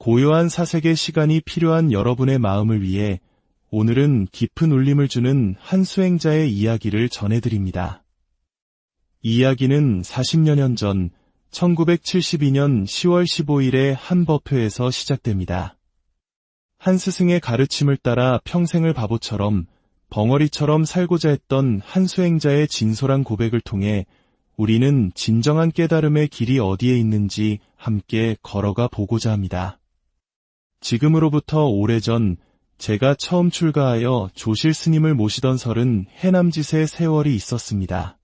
고요한 사색의 시간이 필요한 여러분의 마음을 위해 오늘은 깊은 울림을 주는 한 수행자의 이야기를 전해드립니다. 이 이야기는 40여 년 전 1972년 10월 15일에 한 법회에서 시작됩니다. 한 스승의 가르침을 따라 평생을 바보처럼 벙어리처럼 살고자 했던 한 수행자의 진솔한 고백을 통해 우리는 진정한 깨달음의 길이 어디에 있는지 함께 걸어가 보고자 합니다. 지금으로부터 오래전 제가 처음 출가하여 조실 스님을 모시던 설은 해남짓의 세월이 있었습니다.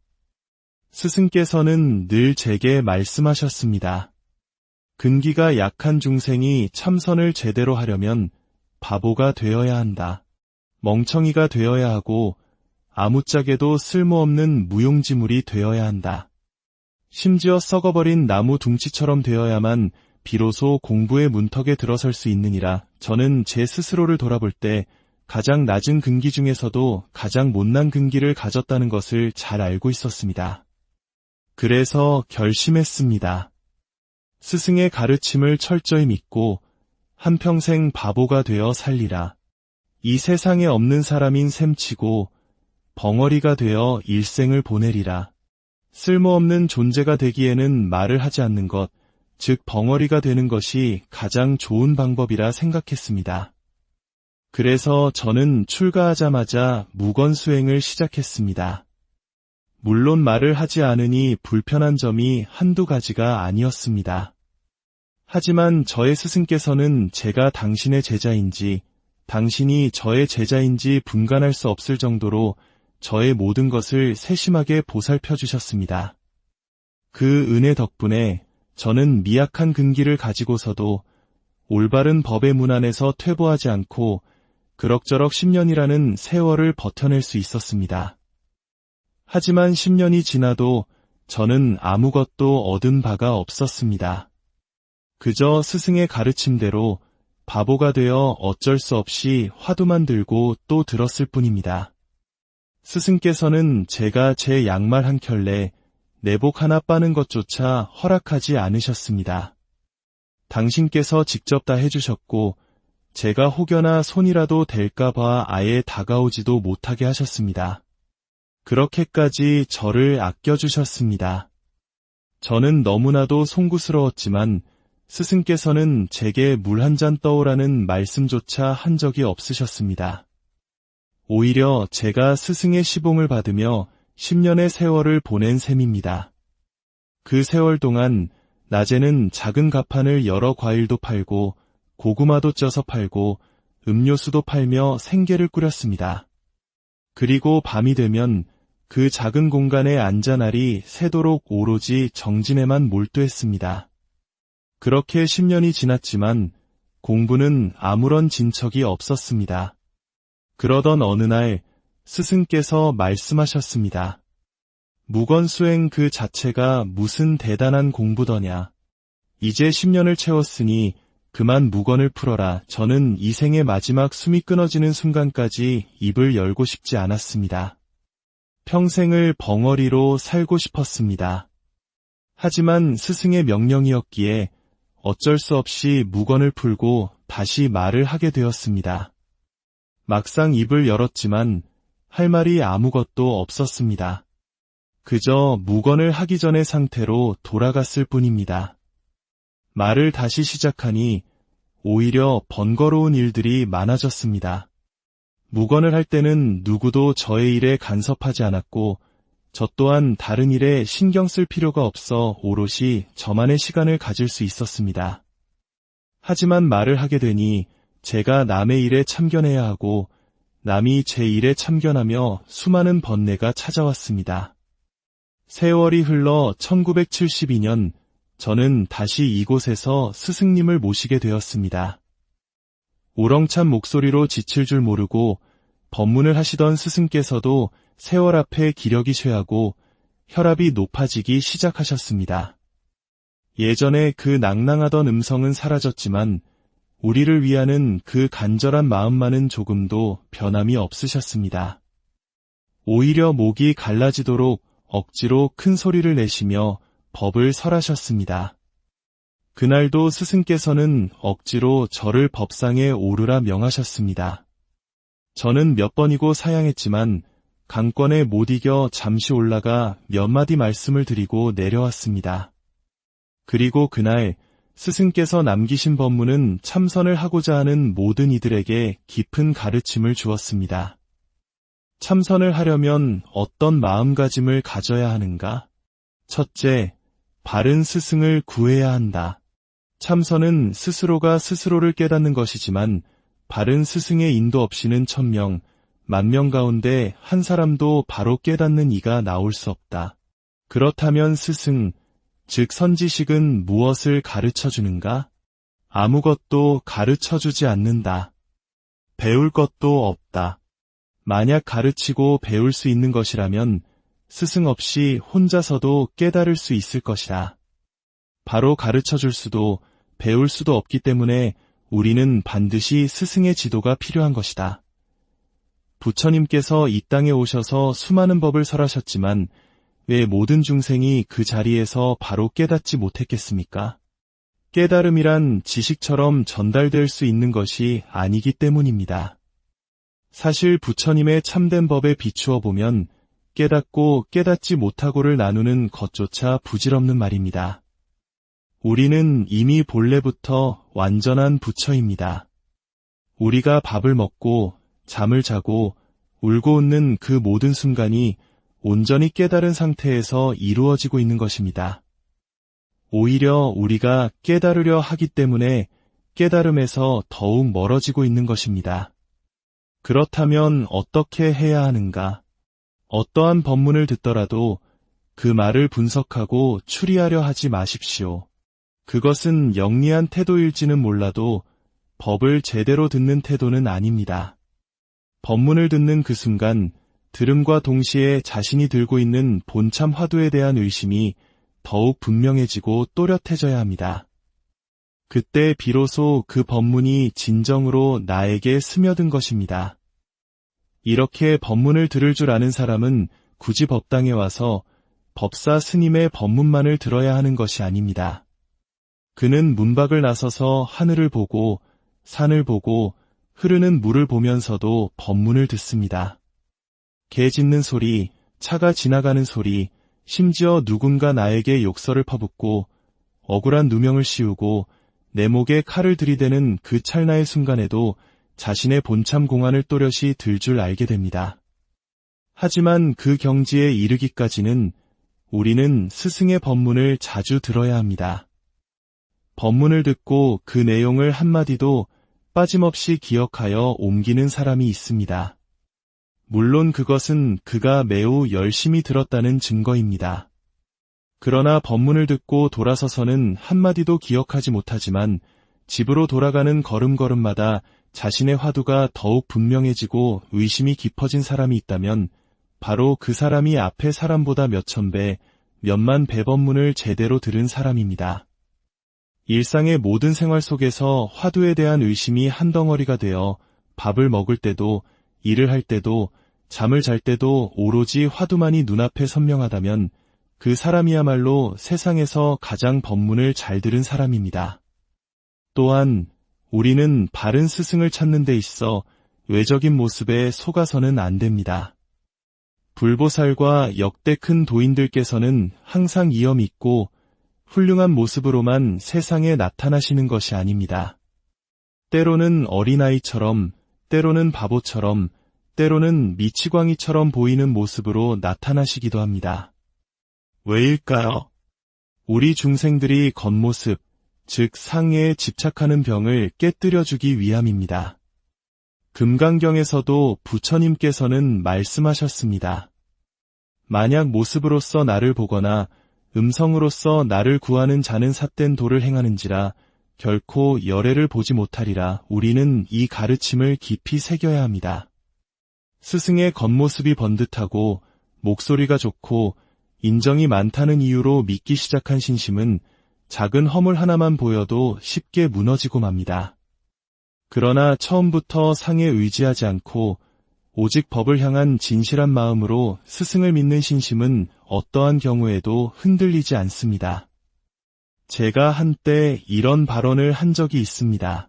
스승께서는 늘 제게 말씀하셨습니다. 근기가 약한 중생이 참선을 제대로 하려면 바보가 되어야 한다. 멍청이가 되어야 하고 아무짝에도 쓸모없는 무용지물이 되어야 한다. 심지어 썩어버린 나무 둥치처럼 되어야만 비로소 공부의 문턱에 들어설 수 있느니라. 저는 제 스스로를 돌아볼 때 가장 낮은 근기 중에서도 가장 못난 근기를 가졌다는 것을 잘 알고 있었습니다. 그래서 결심했습니다. 스승의 가르침을 철저히 믿고 한평생 바보가 되어 살리라. 이 세상에 없는 사람인 셈치고 벙어리가 되어 일생을 보내리라. 쓸모없는 존재가 되기에는 말을 하지 않는 것, 즉 벙어리가 되는 것이 가장 좋은 방법이라 생각했습니다. 그래서 저는 출가하자마자 무건수행을 시작했습니다. 물론 말을 하지 않으니 불편한 점이 한두 가지가 아니었습니다. 하지만 저의 스승께서는 제가 당신의 제자인지 당신이 저의 제자인지 분간할 수 없을 정도로 저의 모든 것을 세심하게 보살펴 주셨습니다. 그 은혜 덕분에 저는 미약한 근기를 가지고서도 올바른 법의 문 안에서 퇴보하지 않고 그럭저럭 10년이라는 세월을 버텨낼 수 있었습니다. 하지만 10년이 지나도 저는 아무것도 얻은 바가 없었습니다. 그저 스승의 가르침대로 바보가 되어 어쩔 수 없이 화두만 들고 또 들었을 뿐입니다. 스승께서는 제가 제 양말 한 켤레, 내복 하나 빠는 것조차 허락하지 않으셨습니다. 당신께서 직접 다 해주셨고 제가 혹여나 손이라도 댈까봐 아예 다가오지도 못하게 하셨습니다. 그렇게까지 저를 아껴주셨습니다. 저는 너무나도 송구스러웠지만 스승께서는 제게 물 한 잔 떠오라는 말씀조차 한 적이 없으셨습니다. 오히려 제가 스승의 시봉을 받으며 10년의 세월을 보낸 셈입니다. 그 세월 동안 낮에는 작은 가판을 열어 과일도 팔고 고구마도 쪄서 팔고 음료수도 팔며 생계를 꾸렸습니다. 그리고 밤이 되면 그 작은 공간에 앉아날이 새도록 오로지 정진에만 몰두했습니다. 그렇게 10년이 지났지만 공부는 아무런 진척이 없었습니다. 그러던 어느 날 스승께서 말씀하셨습니다. 무건수행 그 자체가 무슨 대단한 공부더냐. 이제 10년을 채웠으니 그만 무건을 풀어라. 저는 이 생의 마지막 숨이 끊어지는 순간까지 입을 열고 싶지 않았습니다. 평생을 벙어리로 살고 싶었습니다. 하지만 스승의 명령이었기에 어쩔 수 없이 무건을 풀고 다시 말을 하게 되었습니다. 막상 입을 열었지만 할 말이 아무것도 없었습니다. 그저 무건을 하기 전의 상태로 돌아갔을 뿐입니다. 말을 다시 시작하니 오히려 번거로운 일들이 많아졌습니다. 무건을 할 때는 누구도 저의 일에 간섭하지 않았고 저 또한 다른 일에 신경 쓸 필요가 없어 오롯이 저만의 시간을 가질 수 있었습니다. 하지만 말을 하게 되니 제가 남의 일에 참견해야 하고 남이 제 일에 참견하며 수많은 번뇌가 찾아왔습니다. 세월이 흘러 1972년 저는 다시 이곳에서 스승님을 모시게 되었습니다. 우렁찬 목소리로 지칠 줄 모르고 법문을 하시던 스승께서도 세월 앞에 기력이 쇠하고 혈압이 높아지기 시작하셨습니다. 예전에 그 낭낭하던 음성은 사라졌지만 우리를 위하는 그 간절한 마음만은 조금도 변함이 없으셨습니다. 오히려 목이 갈라지도록 억지로 큰 소리를 내시며 법을 설하셨습니다. 그날도 스승께서는 억지로 저를 법상에 오르라 명하셨습니다. 저는 몇 번이고 사양했지만 강권에 못 이겨 잠시 올라가 몇 마디 말씀을 드리고 내려왔습니다. 그리고 그날 스승께서 남기신 법문은 참선을 하고자 하는 모든 이들에게 깊은 가르침을 주었습니다. 참선을 하려면 어떤 마음가짐을 가져야 하는가? 첫째, 바른 스승을 구해야 한다. 참선은 스스로가 스스로를 깨닫는 것이지만 바른 스승의 인도 없이는 1000명, 10,000명 가운데 한 사람도 바로 깨닫는 이가 나올 수 없다. 그렇다면 스승, 즉 선지식은 무엇을 가르쳐 주는가? 아무것도 가르쳐 주지 않는다. 배울 것도 없다. 만약 가르치고 배울 수 있는 것이라면 스승 없이 혼자서도 깨달을 수 있을 것이다. 바로 가르쳐 줄 수도 배울 수도 없기 때문에 우리는 반드시 스승의 지도가 필요한 것이다. 부처님께서 이 땅에 오셔서 수많은 법을 설하셨지만 왜 모든 중생이 그 자리에서 바로 깨닫지 못했겠습니까? 깨달음이란 지식처럼 전달될 수 있는 것이 아니기 때문입니다. 사실 부처님의 참된 법에 비추어 보면 깨닫고 깨닫지 못하고를 나누는 것조차 부질없는 말입니다. 우리는 이미 본래부터 완전한 부처입니다. 우리가 밥을 먹고 잠을 자고 울고 웃는 그 모든 순간이 온전히 깨달은 상태에서 이루어지고 있는 것입니다. 오히려 우리가 깨달으려 하기 때문에 깨달음에서 더욱 멀어지고 있는 것입니다. 그렇다면 어떻게 해야 하는가? 어떠한 법문을 듣더라도 그 말을 분석하고 추리하려 하지 마십시오. 그것은 영리한 태도일지는 몰라도 법을 제대로 듣는 태도는 아닙니다. 법문을 듣는 그 순간 들음과 동시에 자신이 들고 있는 본참 화두에 대한 의심이 더욱 분명해지고 또렷해져야 합니다. 그때 비로소 그 법문이 진정으로 나에게 스며든 것입니다. 이렇게 법문을 들을 줄 아는 사람은 굳이 법당에 와서 법사 스님의 법문만을 들어야 하는 것이 아닙니다. 그는 문밖을 나서서 하늘을 보고 산을 보고 흐르는 물을 보면서도 법문을 듣습니다. 개 짖는 소리, 차가 지나가는 소리, 심지어 누군가 나에게 욕설을 퍼붓고 억울한 누명을 씌우고 내 목에 칼을 들이대는 그 찰나의 순간에도 자신의 본참 공안을 또렷이 들 줄 알게 됩니다. 하지만 그 경지에 이르기까지는 우리는 스승의 법문을 자주 들어야 합니다. 법문을 듣고 그 내용을 한마디도 빠짐없이 기억하여 옮기는 사람이 있습니다. 물론 그것은 그가 매우 열심히 들었다는 증거입니다. 그러나 법문을 듣고 돌아서서는 한마디도 기억하지 못하지만 집으로 돌아가는 걸음걸음마다 자신의 화두가 더욱 분명해지고 의심이 깊어진 사람이 있다면 바로 그 사람이 앞의 사람보다 몇천 배, 몇만 배 법문을 제대로 들은 사람입니다. 일상의 모든 생활 속에서 화두에 대한 의심이 한 덩어리가 되어 밥을 먹을 때도, 일을 할 때도, 잠을 잘 때도 오로지 화두만이 눈앞에 선명하다면 그 사람이야말로 세상에서 가장 법문을 잘 들은 사람입니다. 또한 우리는 바른 스승을 찾는 데 있어 외적인 모습에 속아서는 안 됩니다. 불보살과 역대 큰 도인들께서는 항상 이어 믿고 훌륭한 모습으로만 세상에 나타나시는 것이 아닙니다. 때로는 어린아이처럼, 때로는 바보처럼, 때로는 미치광이처럼 보이는 모습으로 나타나시기도 합니다. 왜일까요? 우리 중생들이 겉모습, 즉 상해에 집착하는 병을 깨뜨려주기 위함입니다. 금강경에서도 부처님께서는 말씀하셨습니다. 만약 모습으로서 나를 보거나 음성으로서 나를 구하는 자는 삿된 도를 행하는지라 결코 열애를 보지 못하리라. 우리는 이 가르침을 깊이 새겨야 합니다. 스승의 겉모습이 번듯하고 목소리가 좋고 인정이 많다는 이유로 믿기 시작한 신심은 작은 허물 하나만 보여도 쉽게 무너지고 맙니다. 그러나 처음부터 상에 의지하지 않고 오직 법을 향한 진실한 마음으로 스승을 믿는 신심은 어떠한 경우에도 흔들리지 않습니다. 제가 한때 이런 발언을 한 적이 있습니다.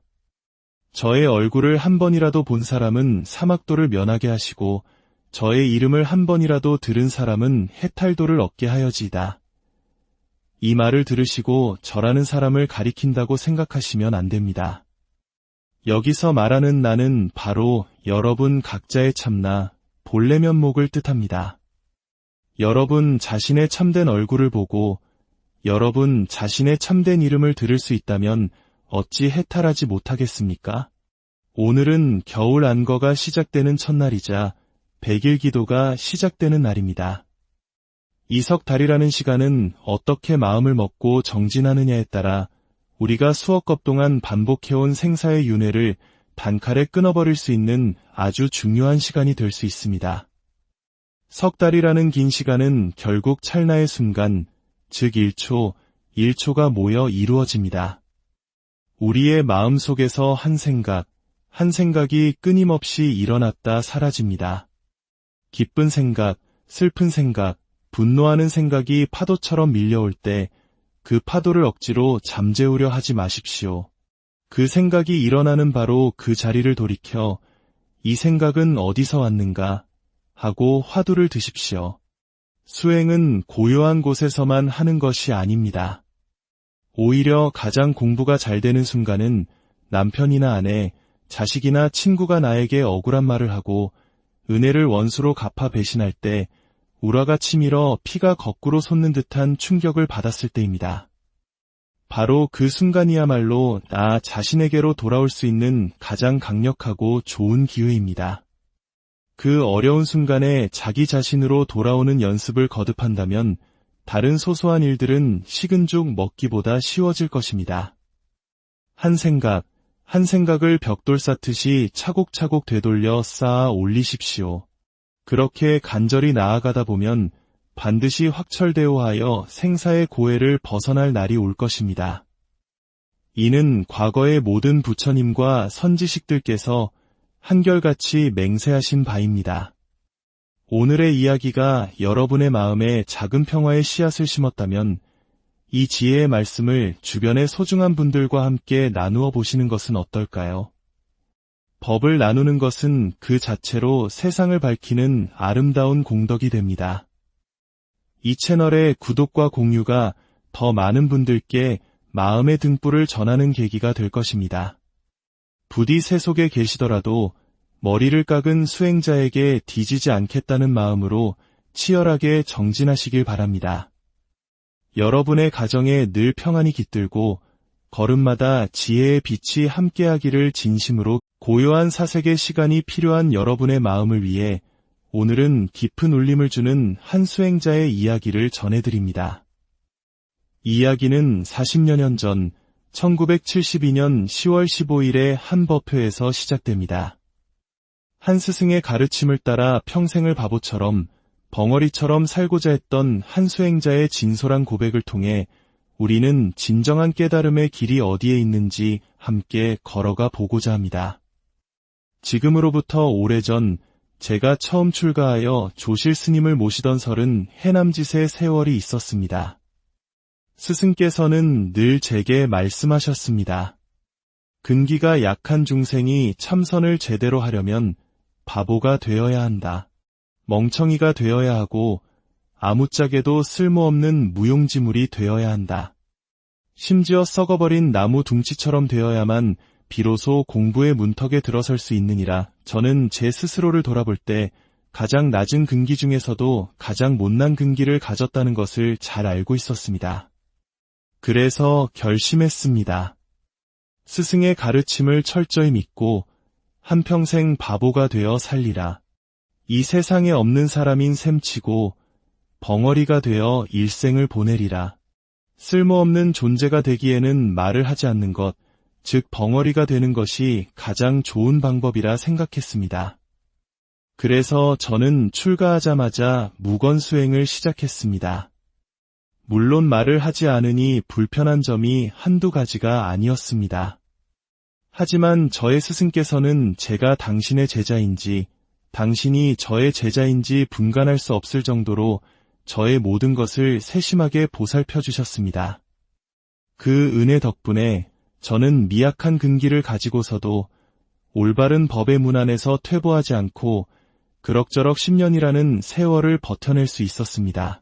저의 얼굴을 한 번이라도 본 사람은 사막도를 면하게 하시고 저의 이름을 한 번이라도 들은 사람은 해탈도를 얻게 하여지이다. 이 말을 들으시고 저라는 사람을 가리킨다고 생각하시면 안 됩니다. 여기서 말하는 나는 바로 여러분 각자의 참나, 본래 면목을 뜻합니다. 여러분 자신의 참된 얼굴을 보고 여러분 자신의 참된 이름을 들을 수 있다면 어찌 해탈하지 못하겠습니까? 오늘은 겨울 안거가 시작되는 첫날이자 100일 기도가 시작되는 날입니다. 이석달이라는 시간은 어떻게 마음을 먹고 정진하느냐에 따라 우리가 수억 겁 동안 반복해온 생사의 윤회를 단칼에 끊어버릴 수 있는 아주 중요한 시간이 될 수 있습니다. 석 달이라는 긴 시간은 결국 찰나의 순간, 즉 1초, 1초가 모여 이루어집니다. 우리의 마음 속에서 한 생각이 끊임없이 일어났다 사라집니다. 기쁜 생각, 슬픈 생각, 분노하는 생각이 파도처럼 밀려올 때 그 파도를 억지로 잠재우려 하지 마십시오. 그 생각이 일어나는 바로 그 자리를 돌이켜 이 생각은 어디서 왔는가 하고 화두를 드십시오. 수행은 고요한 곳에서만 하는 것이 아닙니다. 오히려 가장 공부가 잘 되는 순간은 남편이나 아내, 자식이나 친구가 나에게 억울한 말을 하고 은혜를 원수로 갚아 배신할 때 우라가 치밀어 피가 거꾸로 솟는 듯한 충격을 받았을 때입니다. 바로 그 순간이야말로 나 자신에게로 돌아올 수 있는 가장 강력하고 좋은 기회입니다. 그 어려운 순간에 자기 자신으로 돌아오는 연습을 거듭한다면 다른 소소한 일들은 식은 죽 먹기보다 쉬워질 것입니다. 한 생각을 벽돌 쌓듯이 차곡차곡 되돌려 쌓아 올리십시오. 그렇게 간절히 나아가다 보면 반드시 확철대오하여 생사의 고해를 벗어날 날이 올 것입니다. 이는 과거의 모든 부처님과 선지식들께서 한결같이 맹세하신 바입니다. 오늘의 이야기가 여러분의 마음에 작은 평화의 씨앗을 심었다면 이 지혜의 말씀을 주변의 소중한 분들과 함께 나누어 보시는 것은 어떨까요? 법을 나누는 것은 그 자체로 세상을 밝히는 아름다운 공덕이 됩니다. 이 채널의 구독과 공유가 더 많은 분들께 마음의 등불을 전하는 계기가 될 것입니다. 부디 세속에 계시더라도 머리를 깎은 수행자에게 뒤지지 않겠다는 마음으로 치열하게 정진하시길 바랍니다. 여러분의 가정에 늘 평안이 깃들고 걸음마다 지혜의 빛이 함께하기를 진심으로 고요한 사색의 시간이 필요한 여러분의 마음을 위해 오늘은 깊은 울림을 주는 한 수행자의 이야기를 전해드립니다. 이 이야기는 40여 년 전 1972년 10월 15일에 한 법회에서 시작됩니다. 한 스승의 가르침을 따라 평생을 바보처럼 벙어리처럼 살고자 했던 한 수행자의 진솔한 고백을 통해 우리는 진정한 깨달음의 길이 어디에 있는지 함께 걸어가 보고자 합니다. 지금으로부터 오래전 제가 처음 출가하여 조실 스님을 모시던 설은 해남짓의 세월이 있었습니다. 스승께서는 늘 제게 말씀하셨습니다. 근기가 약한 중생이 참선을 제대로 하려면 바보가 되어야 한다. 멍청이가 되어야 하고 아무짝에도 쓸모없는 무용지물이 되어야 한다. 심지어 썩어버린 나무 둥치처럼 되어야만 비로소 공부의 문턱에 들어설 수 있느니라. 저는 제 스스로를 돌아볼 때 가장 낮은 근기 중에서도 가장 못난 근기를 가졌다는 것을 잘 알고 있었습니다. 그래서 결심했습니다. 스승의 가르침을 철저히 믿고 한평생 바보가 되어 살리라. 이 세상에 없는 사람인 셈치고 벙어리가 되어 일생을 보내리라. 쓸모없는 존재가 되기에는 말을 하지 않는 것, 즉 벙어리가 되는 것이 가장 좋은 방법이라 생각했습니다. 그래서 저는 출가하자마자 무건수행을 시작했습니다. 물론 말을 하지 않으니 불편한 점이 한두 가지가 아니었습니다. 하지만 저의 스승께서는 제가 당신의 제자인지 당신이 저의 제자인지 분간할 수 없을 정도로 저의 모든 것을 세심하게 보살펴 주셨습니다. 그 은혜 덕분에 저는 미약한 근기를 가지고서도 올바른 법의 문 안에서 퇴보하지 않고 그럭저럭 10년이라는 세월을 버텨낼 수 있었습니다.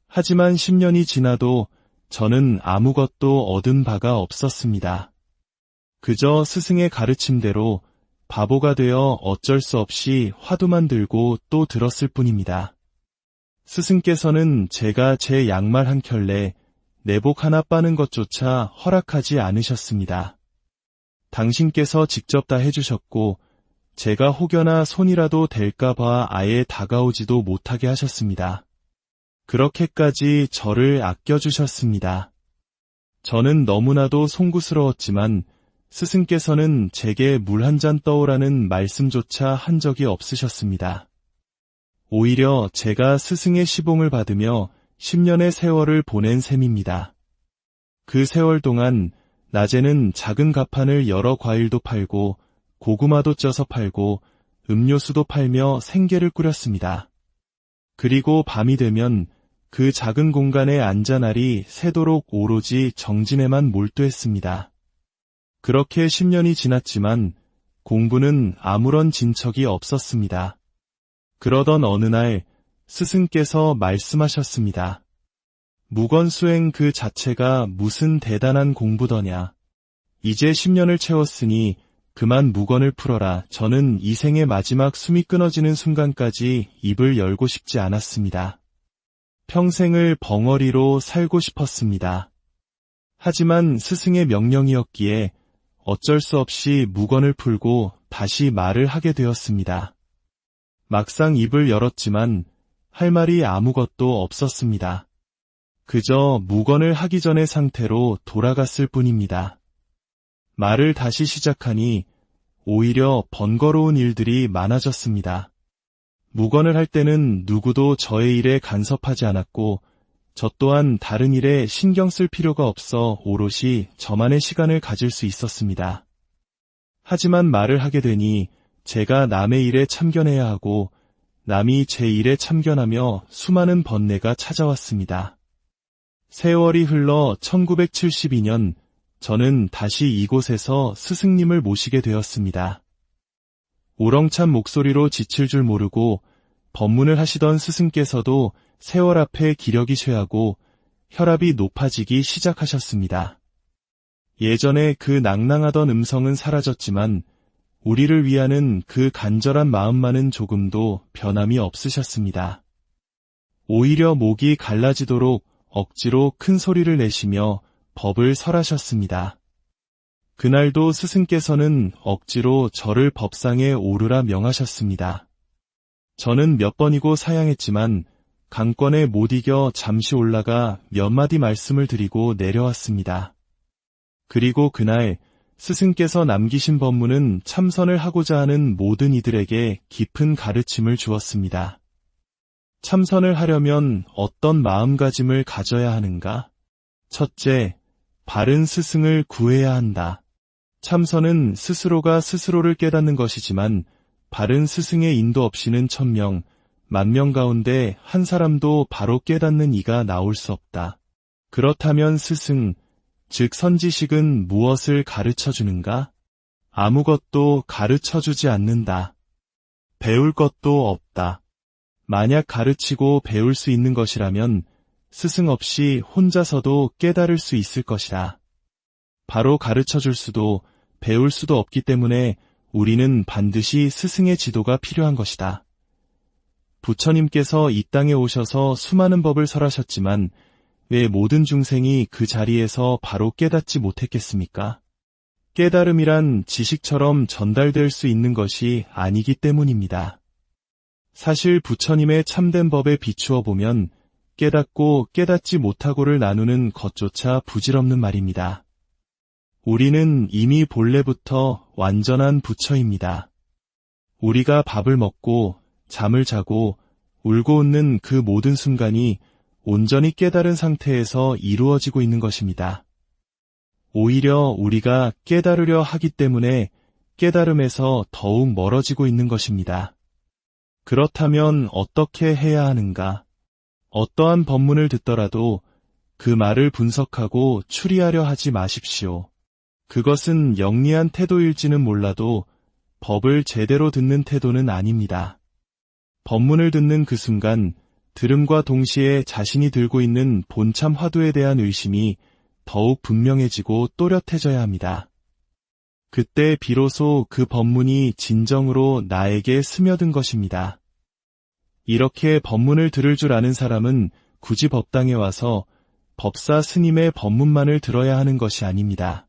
하지만 10년이 지나도 저는 아무것도 얻은 바가 없었습니다. 그저 스승의 가르침대로 바보가 되어 어쩔 수 없이 화두만 들고 또 들었을 뿐입니다. 스승께서는 제가 제 양말 한 켤레, 내복 하나 빠는 것조차 허락하지 않으셨습니다. 당신께서 직접 다 해주셨고 제가 혹여나 손이라도 댈까봐 아예 다가오지도 못하게 하셨습니다. 그렇게까지 저를 아껴주셨습니다. 저는 너무나도 송구스러웠지만 스승께서는 제게 물 한 잔 떠오라는 말씀조차 한 적이 없으셨습니다. 오히려 제가 스승의 시봉을 받으며 10년의 세월을 보낸 셈입니다. 그 세월 동안 낮에는 작은 가판을 여러 과일도 팔고 고구마도 쪄서 팔고 음료수도 팔며 생계를 꾸렸습니다. 그리고 밤이 되면 그 작은 공간에 앉아 날이 새도록 오로지 정진에만 몰두했습니다. 그렇게 10년이 지났지만 공부는 아무런 진척이 없었습니다. 그러던 어느 날 스승께서 말씀하셨습니다. 무건수행 그 자체가 무슨 대단한 공부더냐. 이제 10년을 채웠으니 그만 무건을 풀어라. 저는 이 생의 마지막 숨이 끊어지는 순간까지 입을 열고 싶지 않았습니다. 평생을 벙어리로 살고 싶었습니다. 하지만 스승의 명령이었기에 어쩔 수 없이 무건을 풀고 다시 말을 하게 되었습니다. 막상 입을 열었지만 할 말이 아무것도 없었습니다. 그저 무건을 하기 전의 상태로 돌아갔을 뿐입니다. 말을 다시 시작하니 오히려 번거로운 일들이 많아졌습니다. 무건을 할 때는 누구도 저의 일에 간섭하지 않았고 저 또한 다른 일에 신경 쓸 필요가 없어 오롯이 저만의 시간을 가질 수 있었습니다. 하지만 말을 하게 되니 제가 남의 일에 참견해야 하고 남이 제 일에 참견하며 수많은 번뇌가 찾아왔습니다. 세월이 흘러 1972년 저는 다시 이곳에서 스승님을 모시게 되었습니다. 우렁찬 목소리로 지칠 줄 모르고 법문을 하시던 스승께서도 세월 앞에 기력이 쇠하고 혈압이 높아지기 시작하셨습니다. 예전에 그 낭낭하던 음성은 사라졌지만 우리를 위하는 그 간절한 마음만은 조금도 변함이 없으셨습니다. 오히려 목이 갈라지도록 억지로 큰 소리를 내시며 법을 설하셨습니다. 그날도 스승께서는 억지로 저를 법상에 오르라 명하셨습니다. 저는 몇 번이고 사양했지만 강권에 못 이겨 잠시 올라가 몇 마디 말씀을 드리고 내려왔습니다. 그리고 그날 스승께서 남기신 법문은 참선을 하고자 하는 모든 이들에게 깊은 가르침을 주었습니다. 참선을 하려면 어떤 마음가짐을 가져야 하는가? 첫째, 바른 스승을 구해야 한다. 참선은 스스로가 스스로를 깨닫는 것이지만 바른 스승의 인도 없이는 1000명, 10,000명 가운데 한 사람도 바로 깨닫는 이가 나올 수 없다. 그렇다면 스승, 즉 선지식은 무엇을 가르쳐주는가? 아무것도 가르쳐주지 않는다. 배울 것도 없다. 만약 가르치고 배울 수 있는 것이라면 스승 없이 혼자서도 깨달을 수 있을 것이다. 바로 가르쳐줄 수도 배울 수도 없기 때문에 우리는 반드시 스승의 지도가 필요한 것이다. 부처님께서 이 땅에 오셔서 수많은 법을 설하셨지만 왜 모든 중생이 그 자리에서 바로 깨닫지 못했겠습니까? 깨달음이란 지식처럼 전달될 수 있는 것이 아니기 때문입니다. 사실 부처님의 참된 법에 비추어 보면 깨닫고 깨닫지 못하고를 나누는 것조차 부질없는 말입니다. 우리는 이미 본래부터 완전한 부처입니다. 우리가 밥을 먹고 잠을 자고 울고 웃는 그 모든 순간이 온전히 깨달은 상태에서 이루어지고 있는 것입니다. 오히려 우리가 깨달으려 하기 때문에 깨달음에서 더욱 멀어지고 있는 것입니다. 그렇다면 어떻게 해야 하는가? 어떠한 법문을 듣더라도 그 말을 분석하고 추리하려 하지 마십시오. 그것은 영리한 태도일지는 몰라도 법을 제대로 듣는 태도는 아닙니다. 법문을 듣는 그 순간 들음과 동시에 자신이 들고 있는 본참 화두에 대한 의심이 더욱 분명해지고 또렷해져야 합니다. 그때 비로소 그 법문이 진정으로 나에게 스며든 것입니다. 이렇게 법문을 들을 줄 아는 사람은 굳이 법당에 와서 법사 스님의 법문만을 들어야 하는 것이 아닙니다.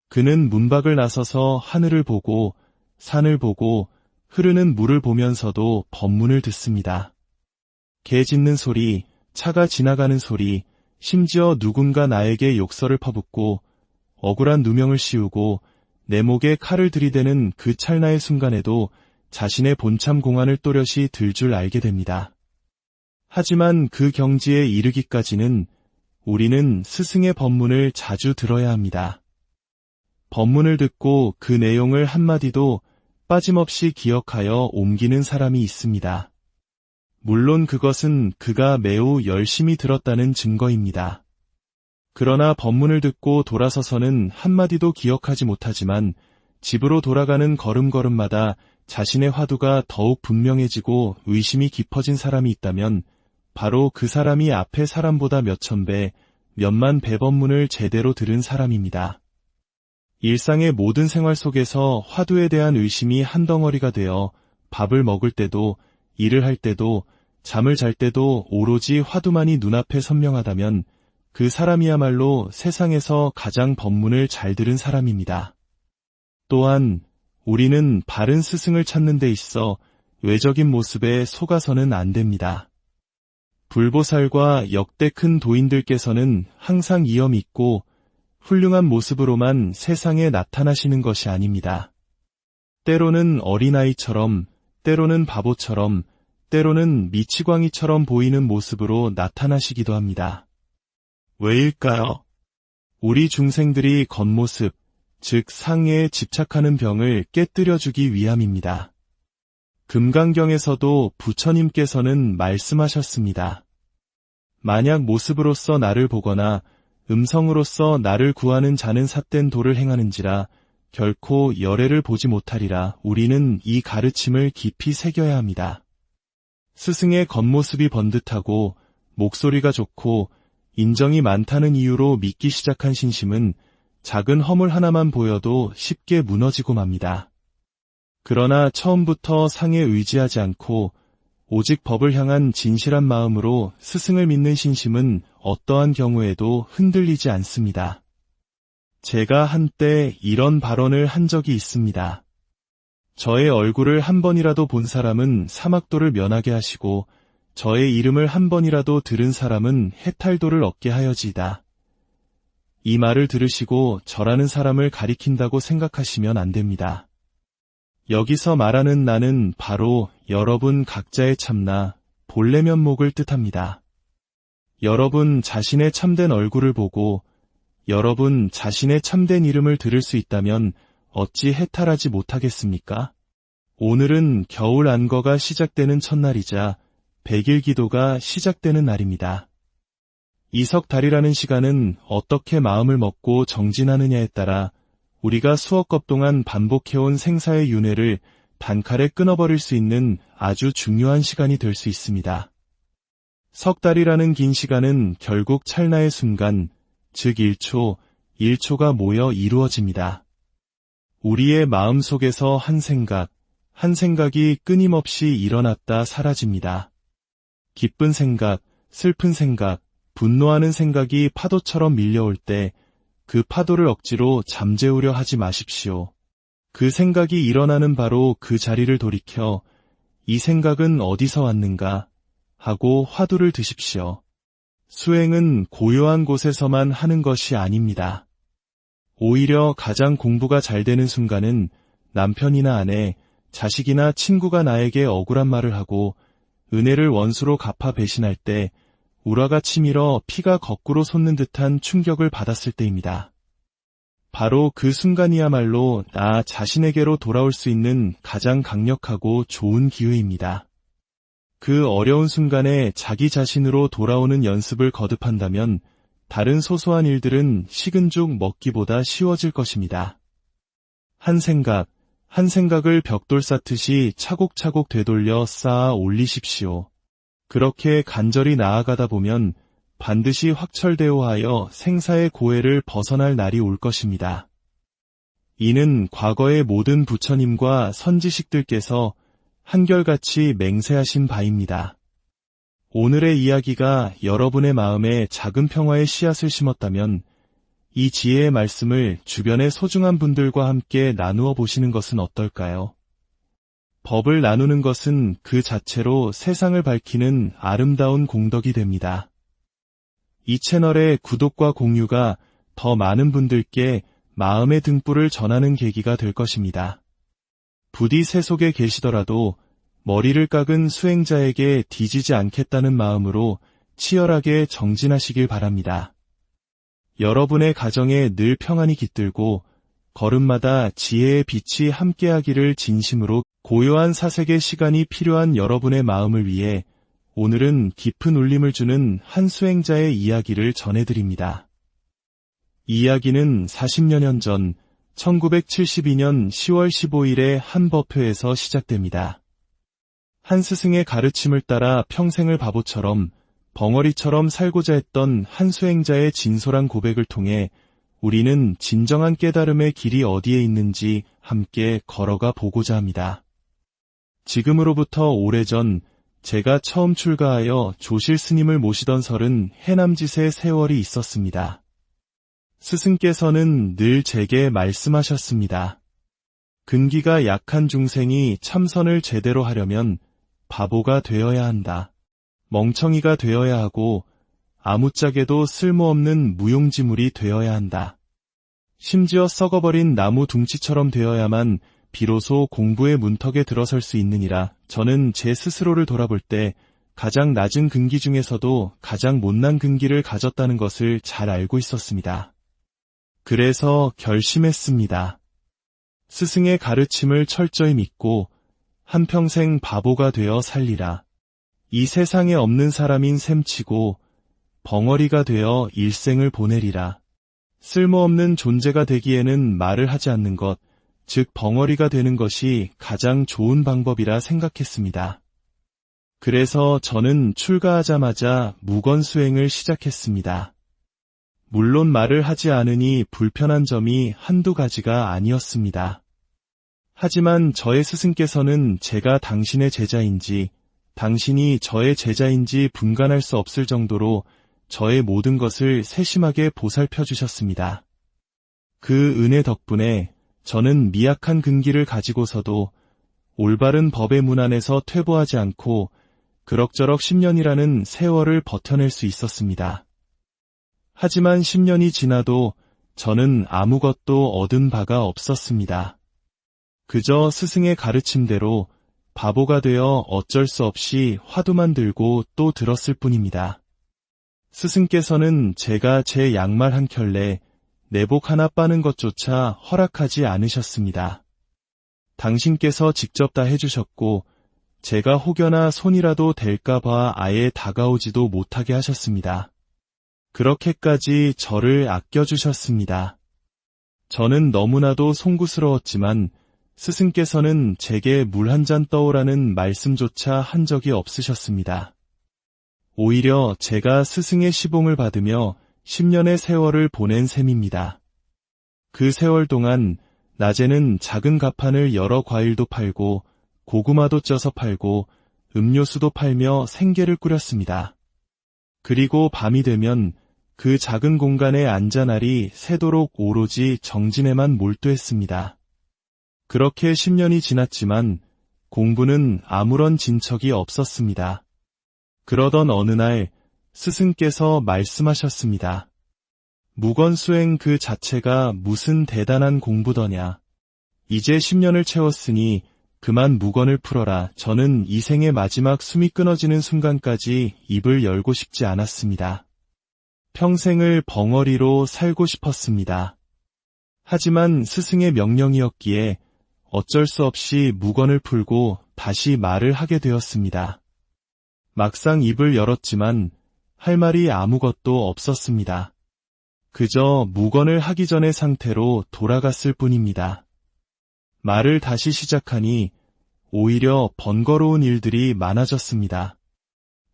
그는 문밖을 나서서 하늘을 보고 산을 보고 흐르는 물을 보면서도 법문을 듣습니다. 개 짖는 소리, 차가 지나가는 소리, 심지어 누군가 나에게 욕설을 퍼붓고 억울한 누명을 씌우고 내 목에 칼을 들이대는 그 찰나의 순간에도 자신의 본참 공안을 또렷이 들 줄 알게 됩니다. 하지만 그 경지에 이르기까지는 우리는 스승의 법문을 자주 들어야 합니다. 법문을 듣고 그 내용을 한마디도 빠짐없이 기억하여 옮기는 사람이 있습니다. 물론 그것은 그가 매우 열심히 들었다는 증거입니다. 그러나 법문을 듣고 돌아서서는 한마디도 기억하지 못하지만 집으로 돌아가는 걸음걸음마다 자신의 화두가 더욱 분명해지고 의심이 깊어진 사람이 있다면 바로 그 사람이 앞의 사람보다 몇천 배, 몇만 배 법문을 제대로 들은 사람입니다. 일상의 모든 생활 속에서 화두에 대한 의심이 한 덩어리가 되어 밥을 먹을 때도, 일을 할 때도, 잠을 잘 때도 오로지 화두만이 눈앞에 선명하다면 그 사람이야말로 세상에서 가장 법문을 잘 들은 사람입니다. 또한 우리는 바른 스승을 찾는 데 있어 외적인 모습에 속아서는 안 됩니다. 불보살과 역대 큰 도인들께서는 항상 이엄 있고 훌륭한 모습으로만 세상에 나타나시는 것이 아닙니다. 때로는 어린아이처럼, 때로는 바보처럼, 때로는 미치광이처럼 보이는 모습으로 나타나시기도 합니다. 왜일까요? 우리 중생들이 겉모습, 즉 상해에 집착하는 병을 깨뜨려주기 위함입니다. 금강경에서도 부처님께서는 말씀하셨습니다. 만약 모습으로서 나를 보거나 음성으로서 나를 구하는 자는 삿된 도를 행하는지라 결코 열애를 보지 못하리라. 우리는 이 가르침을 깊이 새겨야 합니다. 스승의 겉모습이 번듯하고 목소리가 좋고 인정이 많다는 이유로 믿기 시작한 신심은 작은 허물 하나만 보여도 쉽게 무너지고 맙니다. 그러나 처음부터 상에 의지하지 않고 오직 법을 향한 진실한 마음으로 스승을 믿는 신심은 어떠한 경우에도 흔들리지 않습니다. 제가 한때 이런 발언을 한 적이 있습니다. 저의 얼굴을 한 번이라도 본 사람은 사막도를 면하게 하시고 저의 이름을 한 번이라도 들은 사람은 해탈도를 얻게 하여지이다. 이 말을 들으시고 저라는 사람을 가리킨다고 생각하시면 안 됩니다. 여기서 말하는 나는 바로 여러분 각자의 참나, 본래 면목을 뜻합니다. 여러분 자신의 참된 얼굴을 보고 여러분 자신의 참된 이름을 들을 수 있다면 어찌 해탈하지 못하겠습니까? 오늘은 겨울 안거가 시작되는 첫날이자 백일 기도가 시작되는 날입니다. 이석달이라는 시간은 어떻게 마음을 먹고 정진하느냐에 따라 우리가 수억겁 동안 반복해온 생사의 윤회를 단칼에 끊어버릴 수 있는 아주 중요한 시간이 될 수 있습니다. 석 달이라는 긴 시간은 결국 찰나의 순간, 즉 1초, 1초가 모여 이루어집니다. 우리의 마음 속에서 한 생각이 끊임없이 일어났다 사라집니다. 기쁜 생각, 슬픈 생각, 분노하는 생각이 파도처럼 밀려올 때 그 파도를 억지로 잠재우려 하지 마십시오. 그 생각이 일어나는 바로 그 자리를 돌이켜 이 생각은 어디서 왔는가 하고 화두를 드십시오. 수행은 고요한 곳에서만 하는 것이 아닙니다. 오히려 가장 공부가 잘 되는 순간은 남편이나 아내, 자식이나 친구가 나에게 억울한 말을 하고 은혜를 원수로 갚아 배신할 때 우라가 치밀어 피가 거꾸로 솟는 듯한 충격을 받았을 때입니다. 바로 그 순간이야말로 나 자신에게로 돌아올 수 있는 가장 강력하고 좋은 기회입니다. 그 어려운 순간에 자기 자신으로 돌아오는 연습을 거듭한다면 다른 소소한 일들은 식은 죽 먹기보다 쉬워질 것입니다. 한 생각을 벽돌 쌓듯이 차곡차곡 되돌려 쌓아 올리십시오. 그렇게 간절히 나아가다 보면 반드시 확철대오하여 생사의 고해를 벗어날 날이 올 것입니다. 이는 과거의 모든 부처님과 선지식들께서 한결같이 맹세하신 바입니다. 오늘의 이야기가 여러분의 마음에 작은 평화의 씨앗을 심었다면 이 지혜의 말씀을 주변의 소중한 분들과 함께 나누어 보시는 것은 어떨까요? 법을 나누는 것은 그 자체로 세상을 밝히는 아름다운 공덕이 됩니다. 이 채널의 구독과 공유가 더 많은 분들께 마음의 등불을 전하는 계기가 될 것입니다. 부디 세속에 계시더라도 머리를 깎은 수행자에게 뒤지지 않겠다는 마음으로 치열하게 정진하시길 바랍니다. 여러분의 가정에 늘 평안이 깃들고 걸음마다 지혜의 빛이 함께하기를 진심으로 고요한 사색의 시간이 필요한 여러분의 마음을 위해 오늘은 깊은 울림을 주는 한 수행자의 이야기를 전해드립니다. 이 이야기는 40여년 전 1972년 10월 15일에 한 법회에서 시작됩니다. 한 스승의 가르침을 따라 평생을 바보처럼 벙어리처럼 살고자 했던 한 수행자의 진솔한 고백을 통해 우리는 진정한 깨달음의 길이 어디에 있는지 함께 걸어가 보고자 합니다. 지금으로부터 오래전 제가 처음 출가하여 조실 스님을 모시던 설은 해남짓의 세월이 있었습니다. 스승께서는 늘 제게 말씀하셨습니다. 근기가 약한 중생이 참선을 제대로 하려면 바보가 되어야 한다. 멍청이가 되어야 하고 아무짝에도 쓸모없는 무용지물이 되어야 한다. 심지어 썩어버린 나무 둥치처럼 되어야만 비로소 공부의 문턱에 들어설 수 있느니라. 저는 제 스스로를 돌아볼 때 가장 낮은 근기 중에서도 가장 못난 근기를 가졌다는 것을 잘 알고 있었습니다. 그래서 결심했습니다. 스승의 가르침을 철저히 믿고 한평생 바보가 되어 살리라. 이 세상에 없는 사람인 셈치고 벙어리가 되어 일생을 보내리라. 쓸모없는 존재가 되기에는 말을 하지 않는 것, 즉 벙어리가 되는 것이 가장 좋은 방법이라 생각했습니다. 그래서 저는 출가하자마자 무건수행을 시작했습니다. 물론 말을 하지 않으니 불편한 점이 한두 가지가 아니었습니다. 하지만 저의 스승께서는 제가 당신의 제자인지 당신이 저의 제자인지 분간할 수 없을 정도로 저의 모든 것을 세심하게 보살펴 주셨습니다. 그 은혜 덕분에 저는 미약한 근기를 가지고서도 올바른 법의 문 안에서 퇴보하지 않고 그럭저럭 10년이라는 세월을 버텨낼 수 있었습니다. 하지만 10년이 지나도 저는 아무것도 얻은 바가 없었습니다. 그저 스승의 가르침대로 바보가 되어 어쩔 수 없이 화두만 들고 또 들었을 뿐입니다. 스승께서는 제가 제 양말 한 켤레, 내복 하나 빠는 것조차 허락하지 않으셨습니다. 당신께서 직접 다 해주셨고 제가 혹여나 손이라도 댈까 봐 아예 다가오지도 못하게 하셨습니다. 그렇게까지 저를 아껴주셨습니다. 저는 너무나도 송구스러웠지만 스승께서는 제게 물 한 잔 떠오라는 말씀조차 한 적이 없으셨습니다. 오히려 제가 스승의 시봉을 받으며 10년의 세월을 보낸 셈입니다. 그 세월 동안 낮에는 작은 가판을 열어 과일도 팔고 고구마도 쪄서 팔고 음료수도 팔며 생계를 꾸렸습니다. 그리고 밤이 되면 그 작은 공간에 앉아 날이 새도록 오로지 정진에만 몰두했습니다. 그렇게 10년이 지났지만 공부는 아무런 진척이 없었습니다. 그러던 어느 날 스승께서 말씀하셨습니다. 무건수행 그 자체가 무슨 대단한 공부더냐. 이제 10년을 채웠으니 그만 무건을 풀어라. 저는 이 생의 마지막 숨이 끊어지는 순간까지 입을 열고 싶지 않았습니다. 평생을 벙어리로 살고 싶었습니다. 하지만 스승의 명령이었기에 어쩔 수 없이 무건을 풀고 다시 말을 하게 되었습니다. 막상 입을 열었지만 할 말이 아무것도 없었습니다. 그저 묵언을 하기 전의 상태로 돌아갔을 뿐입니다. 말을 다시 시작하니 오히려 번거로운 일들이 많아졌습니다.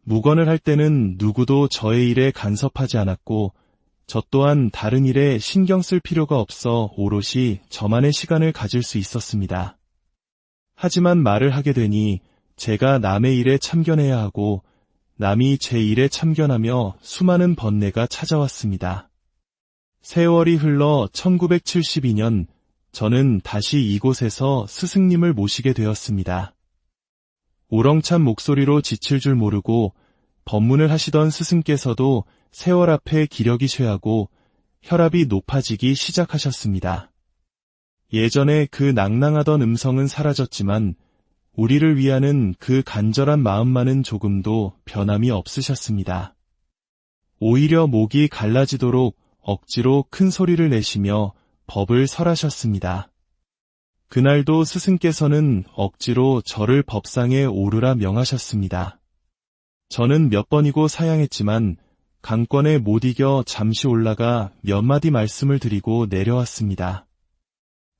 묵언을 할 때는 누구도 저의 일에 간섭하지 않았고 저 또한 다른 일에 신경 쓸 필요가 없어 오롯이 저만의 시간을 가질 수 있었습니다. 하지만 말을 하게 되니 제가 남의 일에 참견해야 하고 남이 제 일에 참견하며 수많은 번뇌가 찾아왔습니다. 세월이 흘러 1972년 저는 다시 이곳에서 스승님을 모시게 되었습니다. 우렁찬 목소리로 지칠 줄 모르고 법문을 하시던 스승께서도 세월 앞에 기력이 쇠하고 혈압이 높아지기 시작하셨습니다. 예전에 그 낭낭하던 음성은 사라졌지만 우리를 위하는 그 간절한 마음만은 조금도 변함이 없으셨습니다. 오히려 목이 갈라지도록 억지로 큰 소리를 내시며 법을 설하셨습니다. 그날도 스승께서는 억지로 저를 법상에 오르라 명하셨습니다. 저는 몇 번이고 사양했지만 강권에 못 이겨 잠시 올라가 몇 마디 말씀을 드리고 내려왔습니다.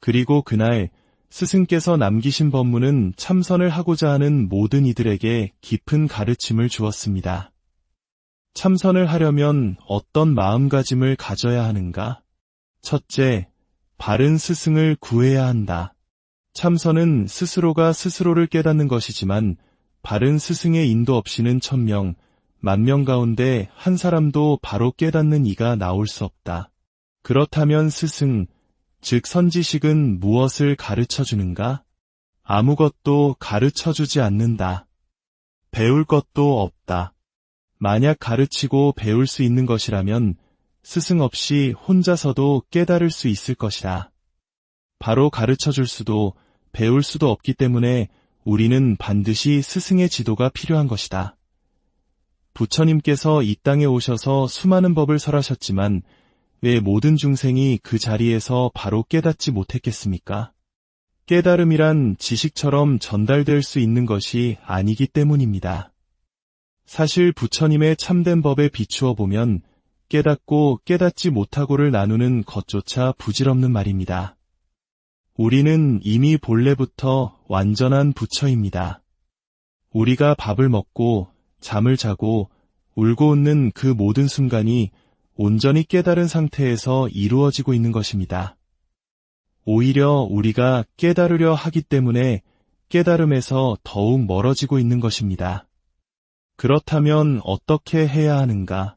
그리고 그날 스승께서 남기신 법문은 참선을 하고자 하는 모든 이들에게 깊은 가르침을 주었습니다. 참선을 하려면 어떤 마음가짐을 가져야 하는가? 첫째, 바른 스승을 구해야 한다. 참선은 스스로가 스스로를 깨닫는 것이지만 바른 스승의 인도 없이는 1000명, 10,000명 가운데 한 사람도 바로 깨닫는 이가 나올 수 없다. 그렇다면 스승, 즉 선지식은 무엇을 가르쳐주는가? 아무것도 가르쳐주지 않는다. 배울 것도 없다. 만약 가르치고 배울 수 있는 것이라면 스승 없이 혼자서도 깨달을 수 있을 것이다. 바로 가르쳐줄 수도 배울 수도 없기 때문에 우리는 반드시 스승의 지도가 필요한 것이다. 부처님께서 이 땅에 오셔서 수많은 법을 설하셨지만 왜 모든 중생이 그 자리에서 바로 깨닫지 못했겠습니까? 깨달음이란 지식처럼 전달될 수 있는 것이 아니기 때문입니다. 사실 부처님의 참된 법에 비추어 보면 깨닫고 깨닫지 못하고를 나누는 것조차 부질없는 말입니다. 우리는 이미 본래부터 완전한 부처입니다. 우리가 밥을 먹고 잠을 자고 울고 웃는 그 모든 순간이 온전히 깨달은 상태에서 이루어지고 있는 것입니다. 오히려 우리가 깨달으려 하기 때문에 깨달음에서 더욱 멀어지고 있는 것입니다. 그렇다면 어떻게 해야 하는가?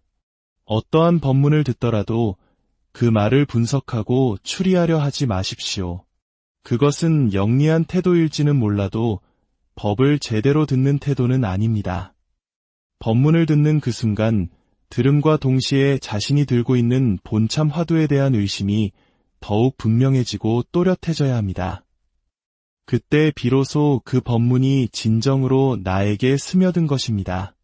어떠한 법문을 듣더라도 그 말을 분석하고 추리하려 하지 마십시오. 그것은 영리한 태도일지는 몰라도 법을 제대로 듣는 태도는 아닙니다. 법문을 듣는 그 순간 들음과 동시에 자신이 들고 있는 본참 화두에 대한 의심이 더욱 분명해지고 또렷해져야 합니다. 그때 비로소 그 법문이 진정으로 나에게 스며든 것입니다.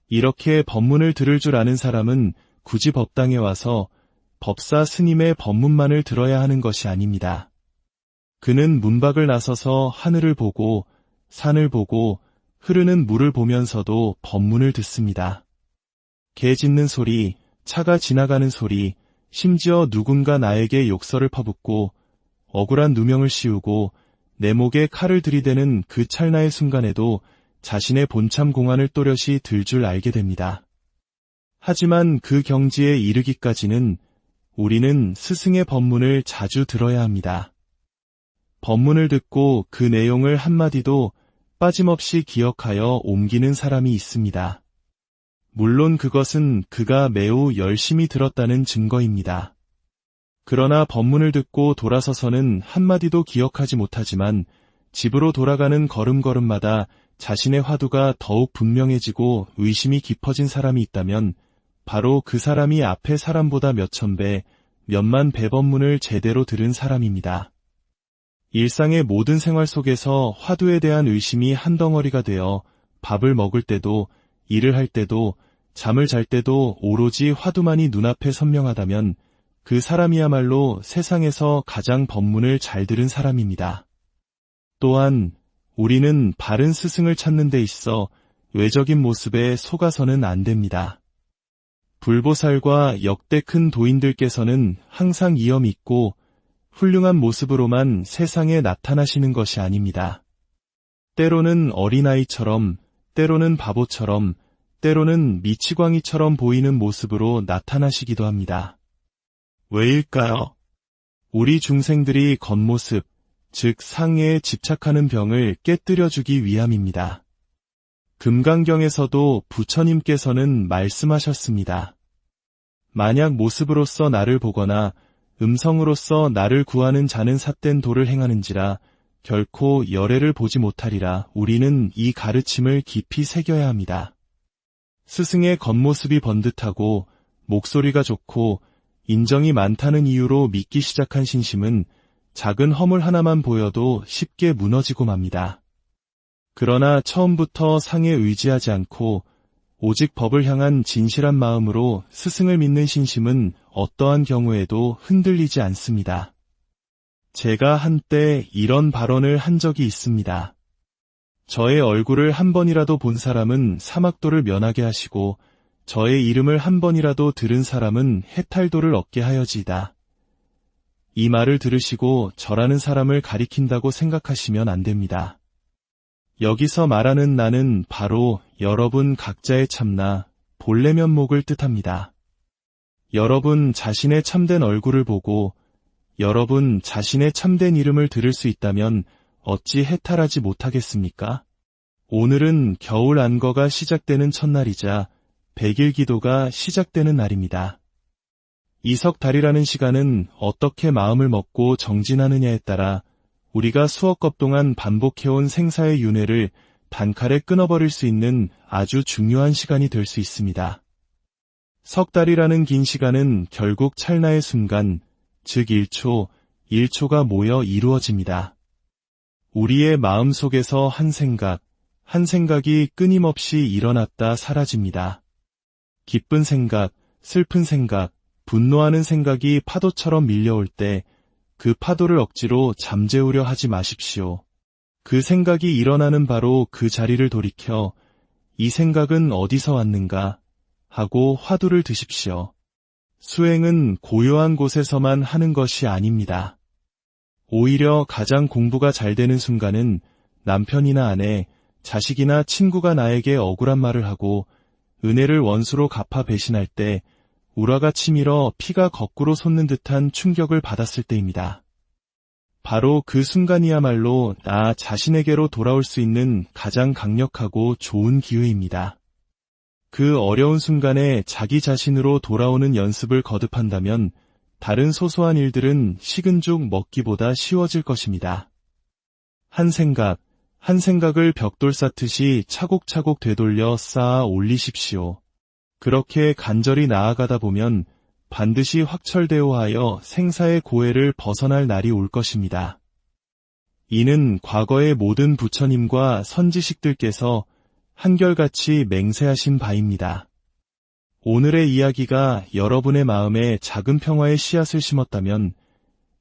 이렇게 법문을 들을 줄 아는 사람은 굳이 법당에 와서 법사 스님의 법문만을 들어야 하는 것이 아닙니다. 그는 문밖을 나서서 하늘을 보고 산을 보고 흐르는 물을 보면서도 법문을 듣습니다. 개 짖는 소리, 차가 지나가는 소리, 심지어 누군가 나에게 욕설을 퍼붓고 억울한 누명을 씌우고 내 목에 칼을 들이대는 그 찰나의 순간에도 자신의 본참 공안을 또렷이 들 줄 알게 됩니다. 하지만 그 경지에 이르기까지는 우리는 스승의 법문을 자주 들어야 합니다. 법문을 듣고 그 내용을 한마디도 빠짐없이 기억하여 옮기는 사람이 있습니다. 물론 그것은 그가 매우 열심히 들었다는 증거입니다. 그러나 법문을 듣고 돌아서서는 한마디도 기억하지 못하지만 집으로 돌아가는 걸음걸음마다 자신의 화두가 더욱 분명해지고 의심이 깊어진 사람이 있다면 바로 그 사람이 앞의 사람보다 몇천 배, 몇만 배 법문을 제대로 들은 사람입니다. 일상의 모든 생활 속에서 화두에 대한 의심이 한 덩어리가 되어 밥을 먹을 때도 일을 할 때도 잠을 잘 때도 오로지 화두만이 눈앞에 선명하다면 그 사람이야말로 세상에서 가장 법문을 잘 들은 사람입니다. 또한 우리는 바른 스승을 찾는 데 있어 외적인 모습에 속아서는 안 됩니다. 불보살과 역대 큰 도인들께서는 항상 이어 믿고 훌륭한 모습으로만 세상에 나타나시는 것이 아닙니다. 때로는 어린아이처럼, 때로는 바보처럼, 때로는 미치광이처럼 보이는 모습으로 나타나시기도 합니다. 왜일까요? 우리 중생들이 겉모습, 즉 상해에 집착하는 병을 깨뜨려주기 위함입니다. 금강경에서도 부처님께서는 말씀하셨습니다. 만약 모습으로서 나를 보거나 음성으로서 나를 구하는 자는 삿된 도를 행하는지라 결코 열애를 보지 못하리라. 우리는 이 가르침을 깊이 새겨야 합니다. 스승의 겉모습이 번듯하고 목소리가 좋고 인정이 많다는 이유로 믿기 시작한 신심은 작은 허물 하나만 보여도 쉽게 무너지고 맙니다. 그러나 처음부터 상에 의지하지 않고 오직 법을 향한 진실한 마음으로 스승을 믿는 신심은 어떠한 경우에도 흔들리지 않습니다. 제가 한때 이런 발언을 한 적이 있습니다. 저의 얼굴을 한 번이라도 본 사람은 사막도를 면하게 하시고 저의 이름을 한 번이라도 들은 사람은 해탈도를 얻게 하여지이다. 이 말을 들으시고 저라는 사람을 가리킨다고 생각하시면 안 됩니다. 여기서 말하는 나는 바로 여러분 각자의 참나, 본래 면목을 뜻합니다. 여러분 자신의 참된 얼굴을 보고 여러분 자신의 참된 이름을 들을 수 있다면 어찌 해탈하지 못하겠습니까? 오늘은 겨울 안거가 시작되는 첫날이자 100일 기도가 시작되는 날입니다. 이석달이라는 시간은 어떻게 마음을 먹고 정진하느냐에 따라 우리가 수억 겁 동안 반복해온 생사의 윤회를 단칼에 끊어버릴 수 있는 아주 중요한 시간이 될 수 있습니다. 석 달이라는 긴 시간은 결국 찰나의 순간, 즉 1초, 1초가 모여 이루어집니다. 우리의 마음 속에서 한 생각이 끊임없이 일어났다 사라집니다. 기쁜 생각, 슬픈 생각, 분노하는 생각이 파도처럼 밀려올 때 그 파도를 억지로 잠재우려 하지 마십시오. 그 생각이 일어나는 바로 그 자리를 돌이켜 이 생각은 어디서 왔는가 하고 화두를 드십시오. 수행은 고요한 곳에서만 하는 것이 아닙니다. 오히려 가장 공부가 잘 되는 순간은 남편이나 아내, 자식이나 친구가 나에게 억울한 말을 하고 은혜를 원수로 갚아 배신할 때 우라가 치밀어 피가 거꾸로 솟는 듯한 충격을 받았을 때입니다. 바로 그 순간이야말로 나 자신에게로 돌아올 수 있는 가장 강력하고 좋은 기회입니다. 그 어려운 순간에 자기 자신으로 돌아오는 연습을 거듭한다면 다른 소소한 일들은 식은 죽 먹기보다 쉬워질 것입니다. 한 생각을 벽돌 쌓듯이 차곡차곡 되돌려 쌓아 올리십시오. 그렇게 간절히 나아가다 보면 반드시 확철대오하여 생사의 고해를 벗어날 날이 올 것입니다. 이는 과거의 모든 부처님과 선지식들께서 한결같이 맹세하신 바입니다. 오늘의 이야기가 여러분의 마음에 작은 평화의 씨앗을 심었다면